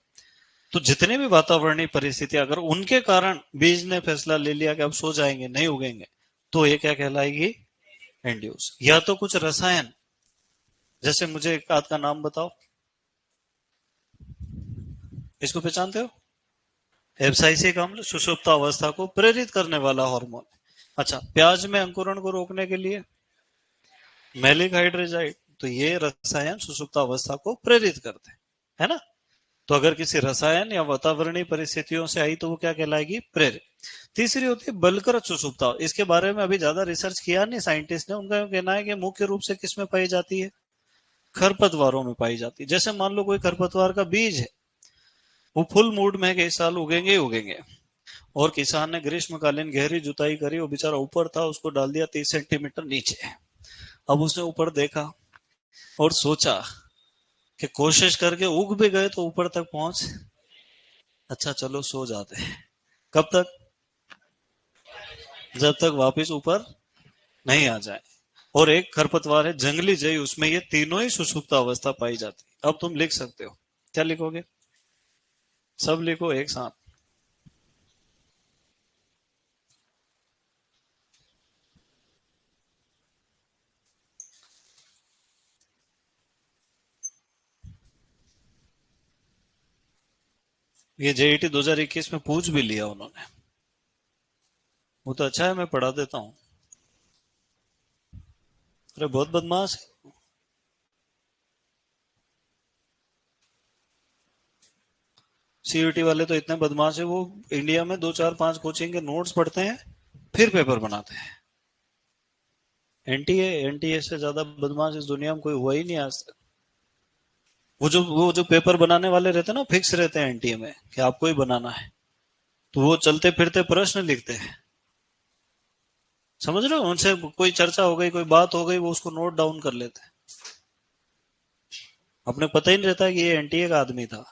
तो जितने भी वातावरणीय परिस्थिति अगर उनके कारण बीज ने फैसला ले लिया कि अब सो जाएंगे, नहीं उगेंगे, तो ये क्या कहलाएगी? इंड्यूस। या तो कुछ रसायन, जैसे मुझे एक आध का नाम बताओ, इसको पहचानते हो? एब्साइसिक अम्ल सुषुप्त अवस्था को प्रेरित करने वाला हार्मोन। अच्छा, प्याज में अंकुरण को रोकने के लिए मैलिक हाइड्रोजाइड, तो ये रसायन सुषुप्त अवस्था को प्रेरित करते हैं, है ना? तो अगर किसी रसायन या वातावरणीय परिस्थितियों से आई तो वो क्या कहलाएगी? प्रेरित। तीसरी होती है बलकृत सुषुप्ता। इसके बारे में अभी ज्यादा रिसर्च किया नहीं साइंटिस्ट ने, उनका कहना है कि मुख्य रूप से किसमें पाई जाती है? खरपतवारों में पाई जाती है। जैसे मान लो कोई खरपतवार का बीज है, वो फुल मूड में है कि इस साल उगेंगे ही उगेंगे, और किसान ने ग्रीष्मकालीन गहरी जुताई करी, वो बेचारा ऊपर था, उसको डाल दिया 30 सेंटीमीटर नीचे। अब उसने ऊपर देखा और सोचा कि कोशिश करके उग भी गए तो ऊपर तक पहुंच, अच्छा चलो सो जाते हैं। कब तक? जब तक वापस ऊपर नहीं आ जाए। और एक खरपतवार है जंगली जय, उसमें ये तीनों ही सुषुप्त अवस्था पाई जाती है। अब तुम लिख सकते हो, क्या लिखोगे? सब लिखो एक साथ। ये जेईटी 2021 में पूछ भी लिया उन्होंने। वो तो अच्छा है, मैं पढ़ा देता हूँ। अरे बहुत बदमाश है। सीयूटी वाले तो इतने बदमाश है, वो इंडिया में 2 4 5 कोचिंग के नोट्स पढ़ते हैं, फिर पेपर बनाते हैं। एनटीए एनटीए से ज्यादा बदमाश इस दुनिया में कोई हुआ ही नहीं आज तक। वो जो पेपर बनाने वाले रहते हैं ना, फिक्स रहते हैं एनटीए में कि आपको ही बनाना है। तो वो चलते फिरते प्रश्न लिखते हैं। समझ रहे हो, उनसे कोई चर्चा हो गई, कोई बात हो गई, वो उसको नोट डाउन कर लेते हैं। अपने पता ही नहीं रहता है कि ये एनटीए का आदमी था।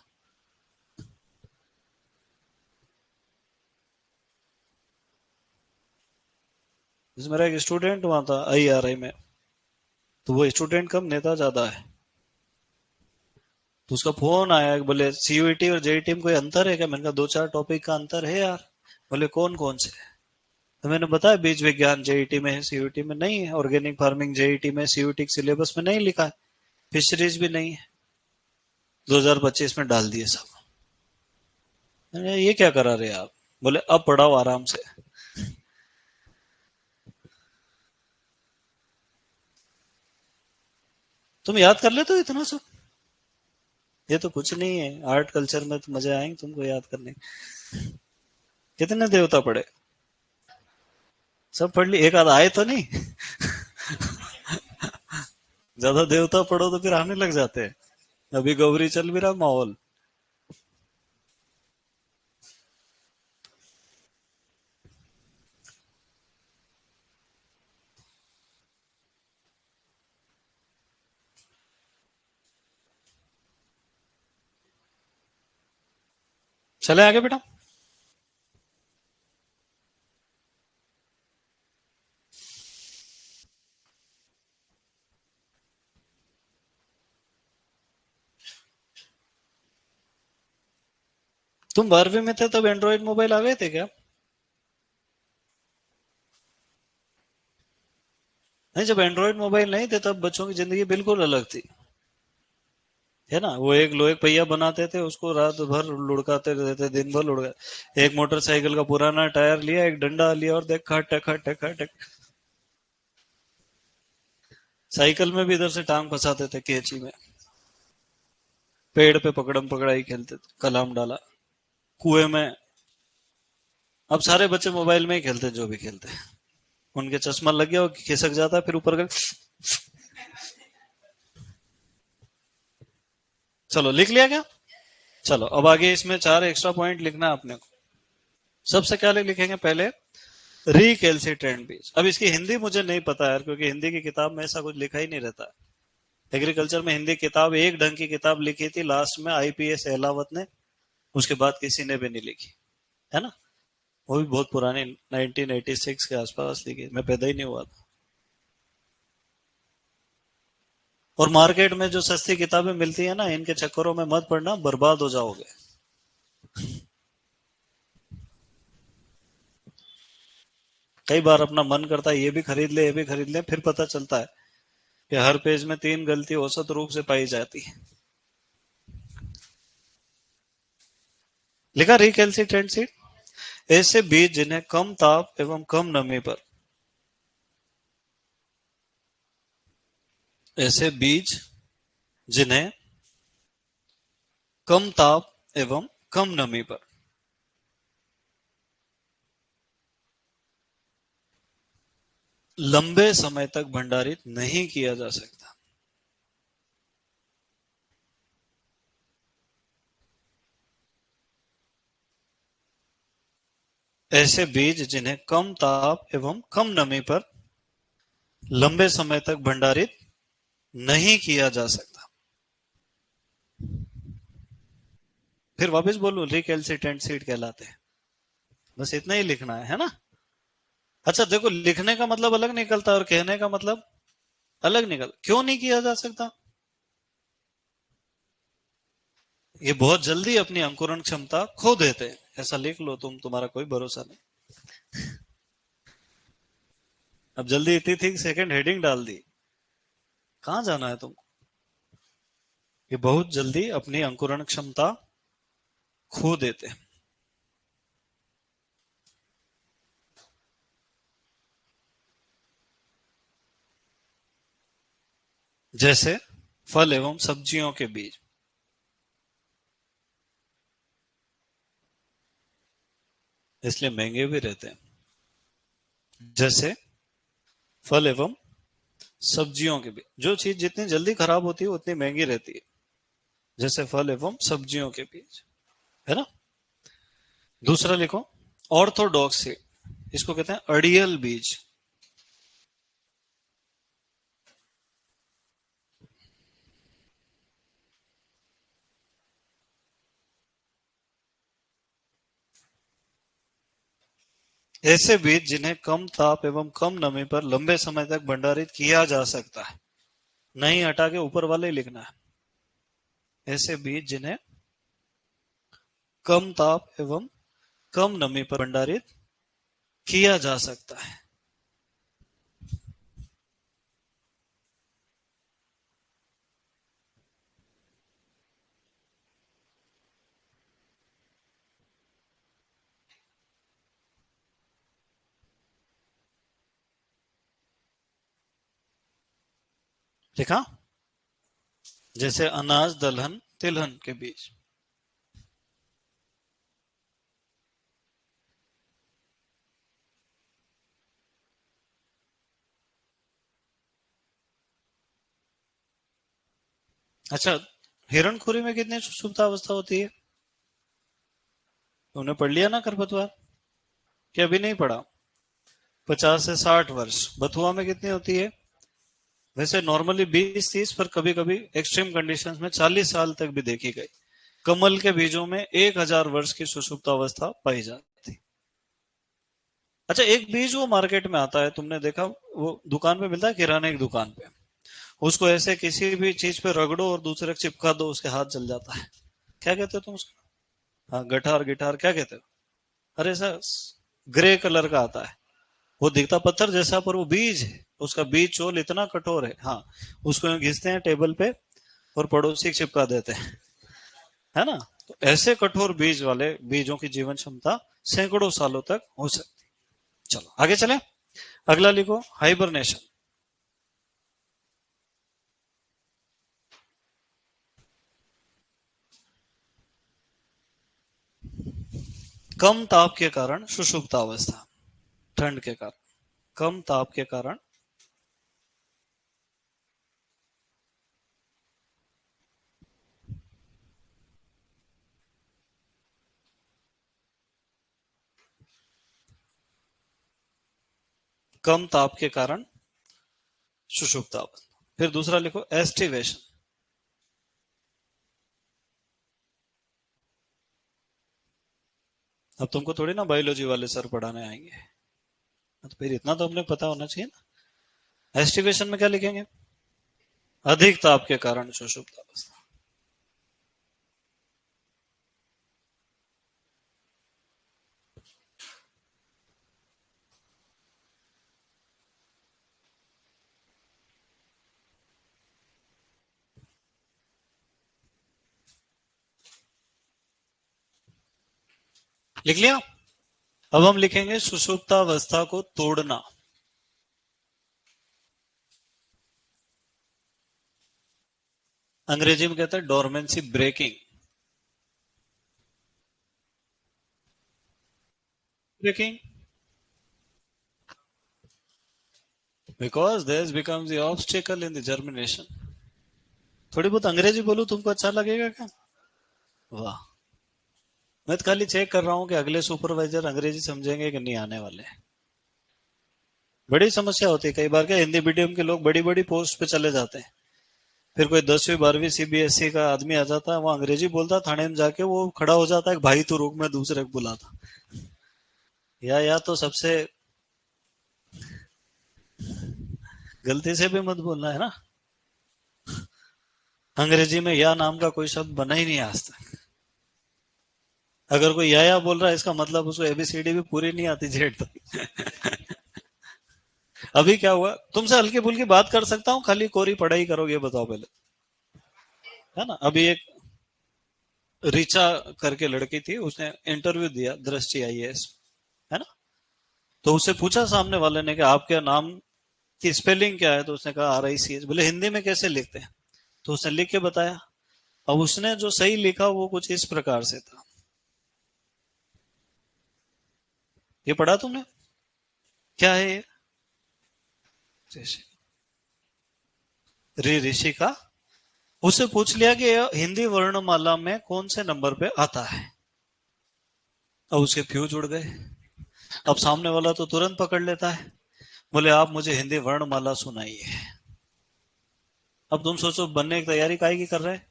जैसे मेरा एक स्टूडेंट वहां था आईआरआई में, तो वो स्टूडेंट कम, नेता ज्यादा है। तो उसका फोन आया कि बोले सीयूईटी और जेईटी में कोई अंतर है क्या? मैंने कहा 2 4 टॉपिक का अंतर है यार। बोले कौन कौन से? तो मैंने बताया बीज विज्ञान जेईटी में है, सीयूईटी में नहीं है। ऑर्गेनिक फार्मिंग जेईटी में, सीयूईटी के सिलेबस में नहीं लिखा है। फिशरीज भी नहीं है। 2025 में डाल दिए सब। मैंने कहा, ये क्या करा रहे आप? बोले अब पढ़ाओ आराम से। तुम याद कर लेते हो इतना सब? ये तो कुछ नहीं है, आर्ट कल्चर में तो मजे आएंगे तुमको याद करने। कितने देवता पढ़े? सब पढ़ ली, एक आध आए तो नहीं? ज्यादा देवता पढ़ो तो फिर आने लग जाते हैं। अभी गौरी चल भी रहा माहौल। चले आगे बेटा। तुम 12वीं में थे तब एंड्रॉइड मोबाइल आ गए थे क्या? नहीं, जब एंड्रॉइड मोबाइल नहीं थे तब बच्चों की जिंदगी बिल्कुल अलग थी। है ना, वो एक लोहे का पहिया बनाते थे, उसको रात भर लुढ़काते रहते थे, दिन भर लुढ़का। एक मोटरसाइकिल का पुराना टायर लिया, एक डंडा लिया और देख खट खट खट। साइकिल में भी इधर से टांग फंसाते थे कैंची में। पेड़ पे पकड़म पकड़ाई खेलते थे, कलाम डाला। कुएं में। अब सारे बच्चे मोबाइल में ही खेलते हैं, जो भी खेलते हैं। उनके चश्मा लग गया, वो खिसक जाता है, फिर ऊपर कर। चलो लिख लिया क्या? चलो अब आगे इसमें 4 एक्स्ट्रा पॉइंट लिखना है अपने को। सबसे क्या लिखेंगे पहले? रिकेल्सिट्रेंट बीज। अब इसकी हिंदी मुझे नहीं पता यार, क्योंकि हिंदी की किताब में ऐसा कुछ लिखा ही नहीं रहता। एग्रीकल्चर में हिंदी किताब, एक ढंग की किताब लिखी थी लास्ट में आईपीएस अहलावत ने। उसके बाद किसी ने भी नहीं लिखी। है ना? वो भी बहुत पुरानी, 1986 के आसपास लिखी, मैं पैदा ही नहीं हुआ था। और मार्केट में जो सस्ती किताबें मिलती है ना, इनके चक्करों में मत पड़ना, बर्बाद हो जाओगे। कई बार अपना मन करता है ये भी खरीद ले, ये भी खरीद ले, फिर पता चलता है कि हर पेज में 3 गलती औसत रूप से पाई जाती है। लिखा रिकैल्सिट्रेंट सीड। ऐसे बीज जिन्हें कम ताप एवं कम नमी पर, ऐसे बीज जिन्हें कम ताप एवं कम नमी पर लंबे समय तक भंडारित नहीं किया जा सकता। ऐसे बीज जिन्हें कम ताप एवं कम नमी पर लंबे समय तक भंडारित नहीं किया जा सकता। फिर वापस बोलूं, रिकैल्सिट्रेंट सीड कहलाते हैं। बस इतना ही लिखना है ना? अच्छा देखो, लिखने का मतलब अलग निकलता है और कहने का मतलब अलग निकल। क्यों नहीं किया जा सकता? ये बहुत जल्दी अपनी अंकुरण क्षमता खो देते हैं। ऐसा लिख लो तुम, तुम्हारा कोई भरोसा नहीं। अब जल्दी इतनी थी, सेकंड हेडिंग डाल दी। कहां जाना है तुम? ये बहुत जल्दी अपनी अंकुरण क्षमता खो देते हैं। जैसे फल एवं सब्जियों के बीज, इसलिए महंगे भी रहते हैं। जैसे फल एवं सब्जियों के बीज, जो चीज जितनी जल्दी खराब होती है उतनी महंगी रहती है। जैसे फल एवं सब्जियों के बीज, है ना। दूसरा लिखो, ऑर्थोडॉक्सी, इसको कहते हैं अड़ियल बीज। ऐसे बीज जिन्हें कम ताप एवं कम नमी पर लंबे समय तक भंडारित किया जा सकता है, नहीं हटा के ऊपर वाले ही लिखना है। ऐसे बीज जिन्हें कम ताप एवं कम नमी पर भंडारित किया जा सकता है। लिखा। जैसे अनाज, दलहन, तिलहन के बीज। अच्छा, हिरणखुरी में कितनी सुप्त अवस्था होती है? तुमने पढ़ लिया ना खरपतवार, कि अभी नहीं पढ़ा? 50 से 60 वर्ष। बथुआ में कितनी होती है? वैसे नॉर्मली 20-30, पर कभी कभी एक्सट्रीम कंडीशंस में 40 साल तक भी देखी गई। कमल के बीजों में 1000 वर्ष की सुषुप्त अवस्था पाई जाती। अच्छा, एक बीज वो मार्केट में आता है, तुमने देखा, वो दुकान पे मिलता है, किराने की दुकान पे। उसको ऐसे किसी भी चीज पे रगड़ो और दूसरे को चिपका दो, उसके हाथ जल जाता है। क्या कहते हो तुम उसको? हाँ, गठार गिटार क्या कहते हो? अरे सर, ग्रे कलर का आता है, वो दिखता पत्थर जैसा, पर वो बीज है। उसका बीज चोल इतना कठोर है। हाँ, उसको घिसते हैं टेबल पे और पड़ोसी को चिपका देते हैं, है ना। तो ऐसे कठोर बीज वाले बीजों की जीवन क्षमता सैकड़ों सालों तक हो सकती। चलो आगे चले। अगला लिखो, हाइबरनेशन। कम ताप के कारण सुषुप्त अवस्था, ठंड के कारण, कम ताप के कारण कम ताप के कारण सुषुप्त अवस्था। फिर दूसरा लिखो, एस्टिवेशन। अब तुमको थोड़ी ना बायोलॉजी वाले सर पढ़ाने आएंगे, तो फिर इतना तो हमने पता होना चाहिए ना। एस्टिवेशन में क्या लिखेंगे? अधिक ताप के कारण सुषुप्त अवस्था। लिख लिया। अब हम लिखेंगे सुषुप्तावस्था को तोड़ना। अंग्रेजी में कहते हैं dormancy breaking. Breaking because this becomes the obstacle in the germination. थोड़ी बहुत अंग्रेजी बोलूं तुमको अच्छा लगेगा क्या? वाह। मैं तो खाली चेक कर रहा हूं कि अगले सुपरवाइजर अंग्रेजी समझेंगे कि नहीं आने वाले। बड़ी समस्या होती है कई बार, क्या हिंदी मीडियम के लोग बड़ी बड़ी पोस्ट पे चले जाते हैं, फिर कोई 10वीं 12वीं सीबीएसई का आदमी आ जाता है, वो अंग्रेजी बोलता, थाने में जाके वो खड़ा हो जाता है, भाई तू रुक, मैं दूसरे को बुलाता। या तो सबसे गलती से भी मत बोलना, है ना। अंग्रेजी में या नाम का कोई शब्द बना ही नहीं आज तक। अगर कोई या बोल रहा है, इसका मतलब उसको एबीसीडी भी पूरी नहीं आती जेड तक। अभी क्या हुआ, तुमसे हल्की फुल्की बात कर सकता हूँ, खाली कोरी पढ़ाई करोगे, बताओ पहले, है ना। अभी एक ऋचा करके लड़की थी, उसने इंटरव्यू दिया दृष्टि आईएएस, है ना। तो उससे पूछा सामने वाले ने कि आपके नाम की स्पेलिंग क्या है, तो उसने कहा RICH। बोले हिंदी में कैसे लिखते हैं, तो उसने लिख के बताया। अब उसने जो सही लिखा वो कुछ इस प्रकार से था। ये पढ़ा तुमने? क्या है ये? ऋषि, ऋषि का। उससे पूछ लिया कि यह हिंदी वर्णमाला में कौन से नंबर पे आता है। अब उसके फ्यूज उड़ गए। अब सामने वाला तो तुरंत पकड़ लेता है, बोले आप मुझे हिंदी वर्णमाला सुनाइए। अब तुम सोचो बनने की तैयारी काहे की कर रहे हैं?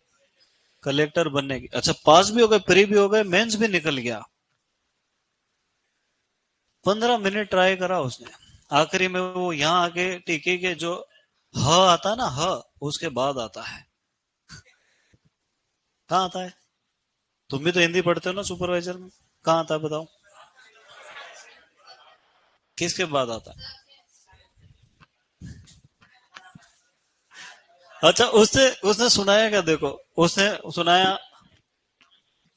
कलेक्टर बनने की। अच्छा, पास भी हो गए, प्री भी हो गए, मेंस भी निकल गया। 15 मिनट ट्राई करा उसने। आखिरी में वो यहाँ आके टीके के जो ह आता ना, ह उसके बाद आता है। कहाँ आता है? तुम भी तो हिंदी पढ़ते हो ना सुपरवाइजर में, कहाँ आता है बताओ? किसके बाद आता है? अच्छा, उसने उसने सुनाया क्या, देखो। उसने सुनाया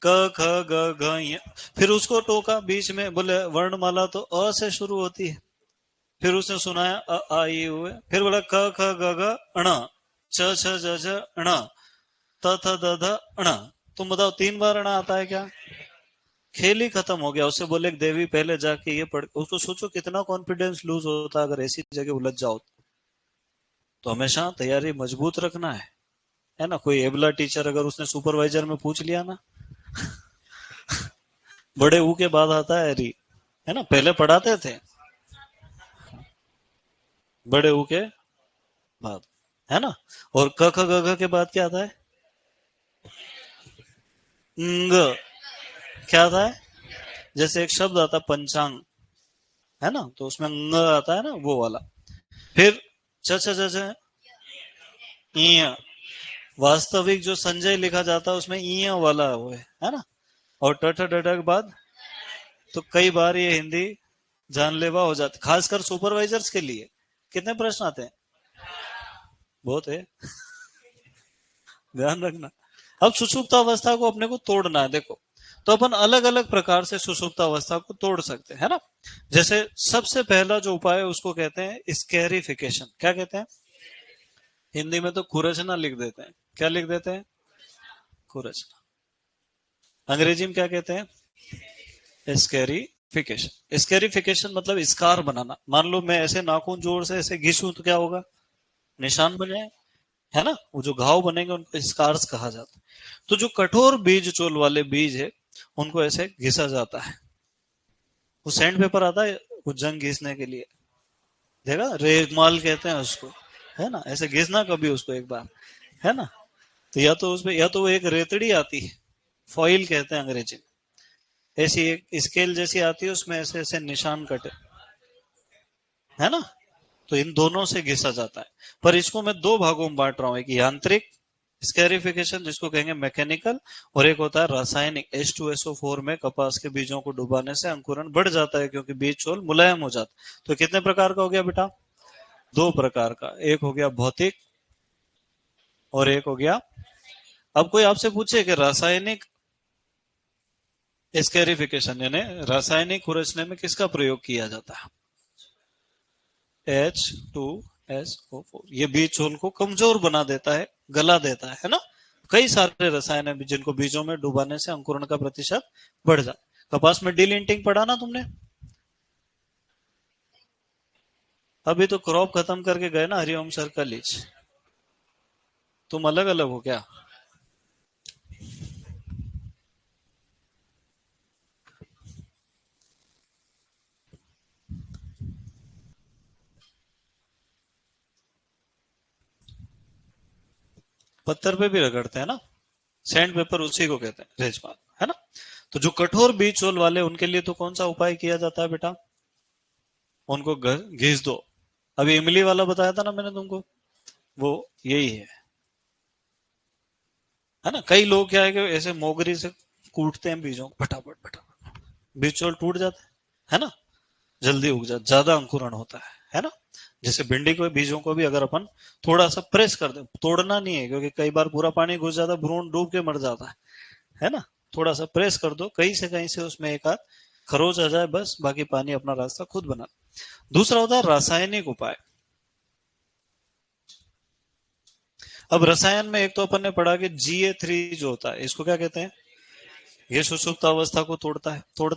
क ख ग घ य। फिर उसको टोका बीच में, बोले वर्णमाला तो अ से शुरू होती है। फिर उसने सुनाया अ आ ई उ ए। फिर बोला क ख ग घ ण, च छ ज झ ण, त थ द ध ण। तुम बताओ 3 बार ण आता है क्या? खेल ही खत्म हो गया। उससे बोले देवी पहले जाके ये पढ़। उसको सोचो कितना कॉन्फिडेंस लूज होता अगर ऐसी जगह उलझ जाओ। तो हमेशा तैयारी मजबूत रखना है ना। कोई एबला टीचर अगर उसने सुपरवाइजर में पूछ लिया ना, बड़े ऊ के बाद आता है री, है ना। पहले पढ़ाते थे बड़े ऊ के बाद, है ना। और क ख ग घ के बाद क्या आता है? ंग। क्या आता है? जैसे एक शब्द आता है पंचांग, है ना, तो उसमें ंग आता है ना, वो वाला। फिर च छ ज झ ईय। वास्तविक जो संजय लिखा जाता है उसमें ईय वाला वो है ना। और ट ठ ड ढ के बाद। तो कई बार ये हिंदी जानलेवा हो जाती, खासकर सुपरवाइजर्स के लिए। कितने प्रश्न आते हैं? बहुत है, ध्यान रखना। अब सुषुप्त अवस्था को अपने को तोड़ना है, देखो। तो अपन अलग अलग प्रकार से सुषुप्त अवस्था को तोड़ सकते हैं, है ना। जैसे सबसे पहला जो उपाय है उसको कहते हैं स्कैरिफिकेशन। क्या कहते हैं? हिंदी में तो खुरचना लिख देते हैं। क्या लिख देते हैं? खुरचना। अंग्रेजी में क्या कहते हैं? स्कैरिफिकेशन। स्कैरिफिकेशन मतलब स्कार बनाना। मान लो मैं ऐसे नाखून जोर से ऐसे घिसूं तो क्या होगा? निशान बने, है ना। वो जो घाव बनेंगे उनको स्कार्स कहा जाता है। तो जो कठोर बीज चोल वाले बीज है उनको ऐसे घिसा जाता है। वो सैंड पेपर आता है वो जंग घिसने के लिए, देखा, रेगमाल कहते हैं उसको, है ना। ऐसे घिसना कभी उसको एक बार, है ना। तो या तो उसमें, या तो वो एक रेतड़ी आती है, फॉइल कहते हैं अंग्रेजी में। ऐसी एक स्केल जैसी आती है, उसमें ऐसे ऐसे निशान कटे, है ना। तो इन दोनों से घिसा जाता है। पर इसको मैं दो भागों में बांट रहा हूं, एक यांत्रिक स्कैरिफिकेशन जिसको कहेंगे मैकेनिकल, और एक होता है रासायनिक। H2SO4 में कपास के बीजों को डुबाने से अंकुरण बढ़ जाता है क्योंकि बीज चोल मुलायम हो जाता। तो कितने प्रकार का हो गया बेटा? दो प्रकार का। एक हो गया भौतिक और एक हो गया। अब कोई आपसे पूछे कि रासायनिक स्कैरिफिकेशन यानी रासायनिक खुरचने में किसका प्रयोग किया जाता है? H2SO4। ये बीज छोल को कमजोर बना देता है, गला देता है ना। कई सारे रसायन है जिनको बीजों में डुबाने से अंकुरण का प्रतिशत बढ़ जाता है। कपास में डीलिंटिंग पढ़ा ना तुमने? अभी तो क्रॉप खत्म करके गए ना हरिओम सर कॉलेज। तुम अलग अलग हो क्या? पत्थर पे भी रगड़ते हैं ना, सैंड पेपर उसी को कहते हैं, रेजमाल, है ना। तो जो कठोर बीज चोल वाले उनके लिए तो कौन सा उपाय किया जाता है बेटा? उनको घिस दो। अभी इमली वाला बताया था ना मैंने तुमको, वो यही है ना। कई लोग क्या है कि ऐसे मोगरी से कूटते हैं बीजों को, फटाफट फटाफट बीज चोल टूट जाता है ना। जल्दी उग जाता, ज्यादा अंकुरण होता है ना। जैसे भिंडी के बीजों को भी अगर अपन थोड़ा सा प्रेस कर दे, तोड़ना नहीं है क्योंकि कई बार पूरा पानी घुस जाता है, भ्रूण डूब के मर जाता है। है ना, थोड़ा सा प्रेस कर दो, कहीं से उसमें एक आध खरोच आ जाए बस, बाकी पानी अपना रास्ता खुद बना। दूसरा होता है रासायनिक उपाय। अब रसायन में एक तो अपन ने पढ़ा कि GA3 जो होता है, इसको क्या कहते हैं, ये सुषुप्त अवस्था को तोड़ता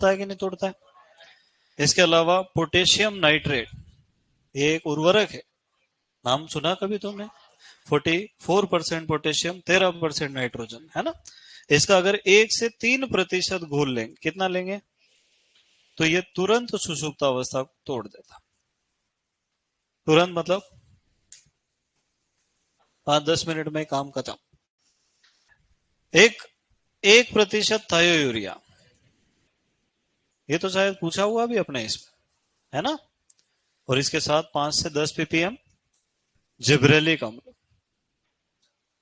है कि नहीं तोड़ता है। इसके अलावा पोटेशियम नाइट्रेट, ये एक उर्वरक है, नाम सुना कभी तुमने, 44% पोटेशियम, 13% नाइट्रोजन, है ना। इसका अगर 1 से 3% घोल लेंगे, कितना लेंगे, तो ये तुरंत सुषुप्त अवस्था को तोड़ देता। तुरंत मतलब 5-10 मिनट में काम खत्म। एक 1% थायोयूरिया, ये तो शायद पूछा हुआ भी अपने इसमें, है ना। और इसके साथ 5 से 10 ppm जिब्रेलिक अम्ल,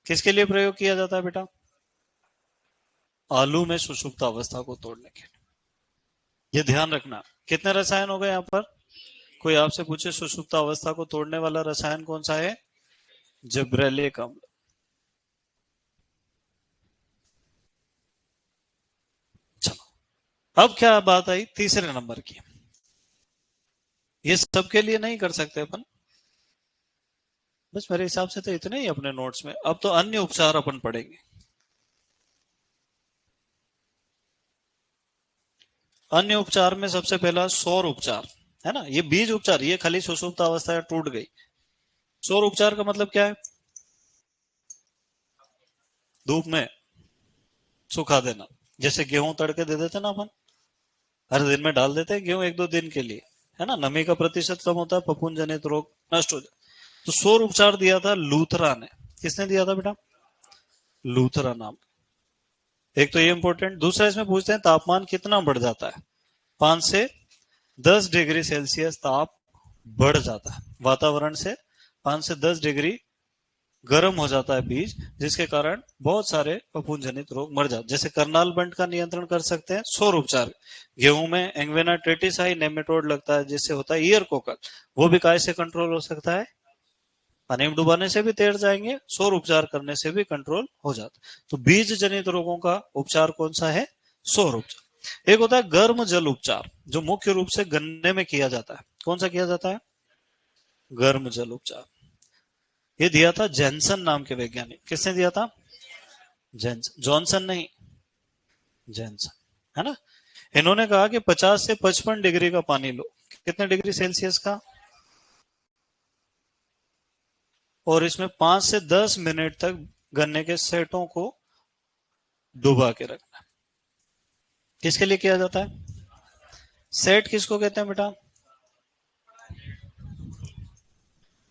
किसके लिए प्रयोग किया जाता है बेटा, आलू में सुषुप्त अवस्था को तोड़ने के लिए। ये ध्यान रखना। कितने रसायन हो गए यहाँ पर, कोई आपसे पूछे सुषुप्त अवस्था को तोड़ने वाला रसायन कौन सा है, जिब्रेलिक अम्ल। चलो, अब क्या बात आई तीसरे नंबर की। ये सबके लिए नहीं कर सकते अपन, बस मेरे हिसाब से तो इतने ही अपने नोट्स में। अब तो अन्य उपचार अपन पढ़ेंगे। अन्य उपचार में सबसे पहला सौर उपचार, है ना। ये बीज उपचार, ये खाली सुषुप्त अवस्था टूट गई। सौर उपचार का मतलब क्या है, धूप में सुखा देना। जैसे गेहूं तड़के दे देते ना अपन, हर दिन में डाल देते हैं गेहूं 1-2 दिन के लिए, है ना, नमी का प्रतिशत कम होता है, फफूंद जनित रोग नष्ट हो जाए। तो सौर उपचार दिया था लूथरा ने। किसने दिया था बेटा, लूथरा नाम। एक तो ये इंपॉर्टेंट, दूसरा इसमें पूछते हैं तापमान कितना बढ़ जाता है। 5 से 10 डिग्री सेल्सियस ताप बढ़ जाता है वातावरण से, 5 से 10 डिग्री गर्म हो जाता है बीज, जिसके कारण बहुत सारे फफूंद जनित रोग मर जाते। जैसे करनाल बंट का नियंत्रण कर सकते हैं सौर उपचार। गेहूं में एंगवेना ट्रेटिसाई नेमेटोड लगता है, जिससे होता है ईयर कोकल, वो भी काय से कंट्रोल हो सकता है, पानी में डुबाने से भी तैर जाएंगे, सौर उपचार करने से भी कंट्रोल हो जाता है। तो बीज जनित रोगों का उपचार कौन सा है, सौर उपचार। एक होता है गर्म जल उपचार, जो मुख्य रूप से गन्ने में किया जाता है। कौन सा किया जाता है, गर्म जल उपचार। ये दिया था जैनसन नाम के वैज्ञानिक। किसने दिया था, जैनसन, जॉनसन नहीं, जैनसन, है ना। इन्होंने कहा कि 50 से 55 डिग्री का पानी लो, कितने डिग्री सेल्सियस का, और इसमें 5 से 10 मिनट तक गन्ने के सेटों को डुबा के रखना। किसके लिए किया जाता है, सेट किसको कहते हैं बेटा,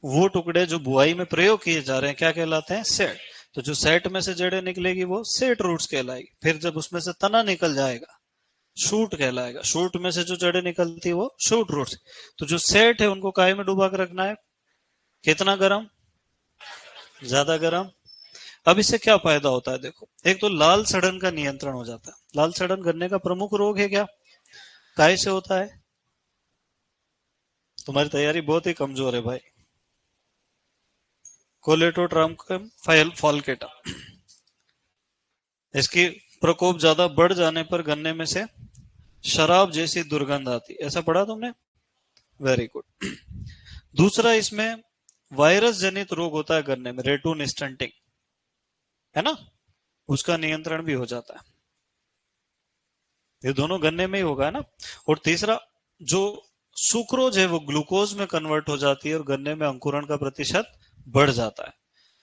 वो टुकड़े जो बुआई में प्रयोग किए जा रहे हैं क्या कहलाते हैं, सेट। तो जो सेट में से जड़ें निकलेगी वो सेट रूट्स कहलाएगी। फिर जब उसमें से तना निकल जाएगा, शूट कहलाएगा। शूट में से जो जड़ें निकलती है वो शूट रूट्स। तो जो सेट है उनको काहे में डुबा कर रखना है, कितना गर्म, ज्यादा गर्म। अब इससे क्या फायदा होता है, देखो, एक तो लाल सड़न का नियंत्रण हो जाता है। लाल सड़न गन्ने का प्रमुख रोग है क्या, काय से होता है, तुम्हारी तैयारी बहुत ही कमजोर है भाई। कोलेटोट्रांकम फाल्केटा, इसकी प्रकोप ज्यादा बढ़ जाने पर गन्ने में से शराब जैसी दुर्गंध आती, ऐसा पढ़ा तुमने, वेरी गुड। दूसरा इसमें वायरस जनित रोग होता है गन्ने में, रेटून स्टंटिंग, है ना, उसका नियंत्रण भी हो जाता है। ये दोनों गन्ने में ही होगा, है ना। और तीसरा, जो सुक्रोज है वो ग्लूकोज में कन्वर्ट हो जाती है और गन्ने में अंकुरण का प्रतिशत बढ़ जाता है।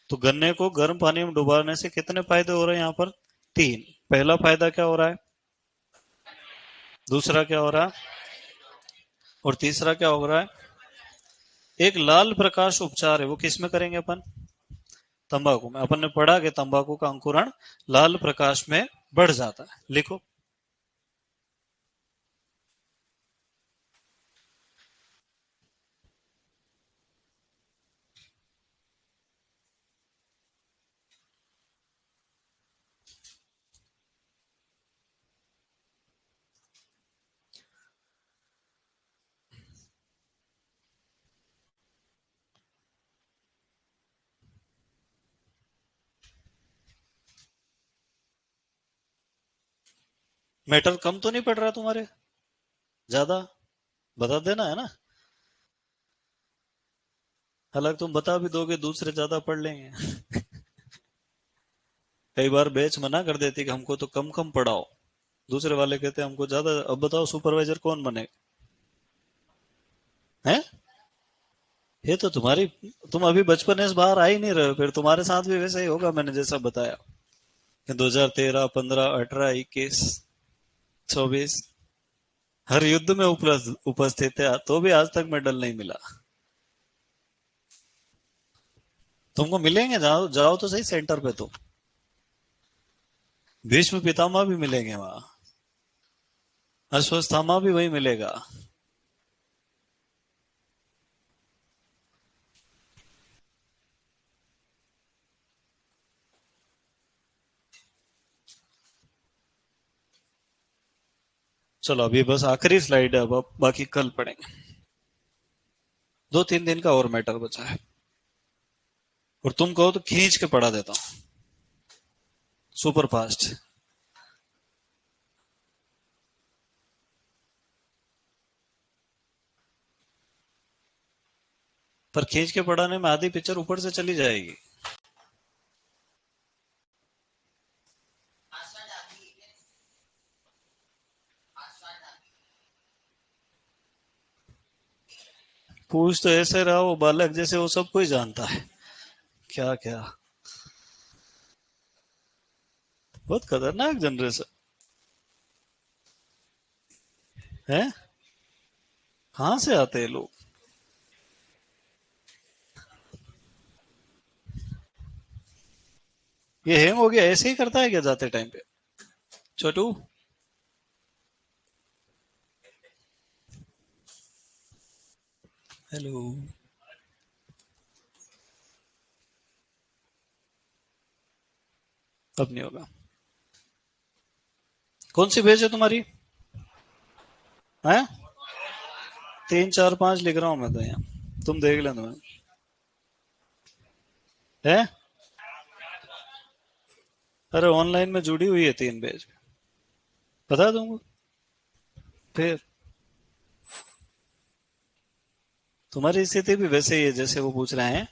तो गन्ने को गर्म पानी में डुबाने से कितने फायदे हो रहे हैं यहाँ पर, 3। पहला फायदा क्या हो रहा है, दूसरा क्या हो रहा है, और तीसरा क्या हो रहा है, एक लाल प्रकाश उपचार है, वो किस में करेंगे अपन, तंबाकू में। अपन ने पढ़ा कि तंबाकू का अंकुरण लाल प्रकाश में बढ़ जाता है, लिखो। मैटर कम तो नहीं पड़ रहा तुम्हारे, ज्यादा? बता देना है ना। हालांकि तुम बता भी दोगे दूसरे ज्यादा पढ़ लेंगे। कई बार बेच मना कर देती कि हमको तो कम कम पढ़ाओ, दूसरे वाले कहते हैं हमको ज्यादा। अब बताओ सुपरवाइजर कौन बने? हैं? ये तो तुम्हारी, तुम अभी बचपन से बाहर आ ही नहीं रहे हो, फिर तुम्हारे साथ भी वैसा ही होगा मैंने जैसा बताया कि 2013, 15, 18, 21, 24 हर युद्ध में उपस्थित है, तो भी आज तक मेडल नहीं मिला। तुमको मिलेंगे, जाओ जाओ तो सही सेंटर पे तो। भीष्म पितामह भी मिलेंगे वहां, अश्वत्थामा भी वही मिलेगा। चलो अभी बस आखिरी स्लाइड है, अब बाकी कल पढ़ेंगे। 2-3 दिन का और मैटर बचा है, और तुम कहो तो खींच के पढ़ा देता हूँ, सुपर फास्ट। पर खींच के पढ़ाने में आधी पिक्चर ऊपर से चली जाएगी। पूछ तो ऐसे रहा वो बालक जैसे वो सब कोई जानता है। क्या क्या, बहुत खतरनाक जनरेशन है। कहाँ से आते हैं लोग? ये हैंग हो गया ऐसे ही करता है क्या जाते टाइम पे? छोटू, हेलो। अब नहीं होगा। कौन सी भेज है तुम्हारी? है? 3, 4, 5 लिख रहा हूँ मैं तो यहाँ, तुम देख लेना। है? अरे ऑनलाइन में जुड़ी हुई है 3 पेज, पता है तुमको? फिर तुम्हारी स्थिति भी वैसे ही है जैसे वो पूछ रहे हैं।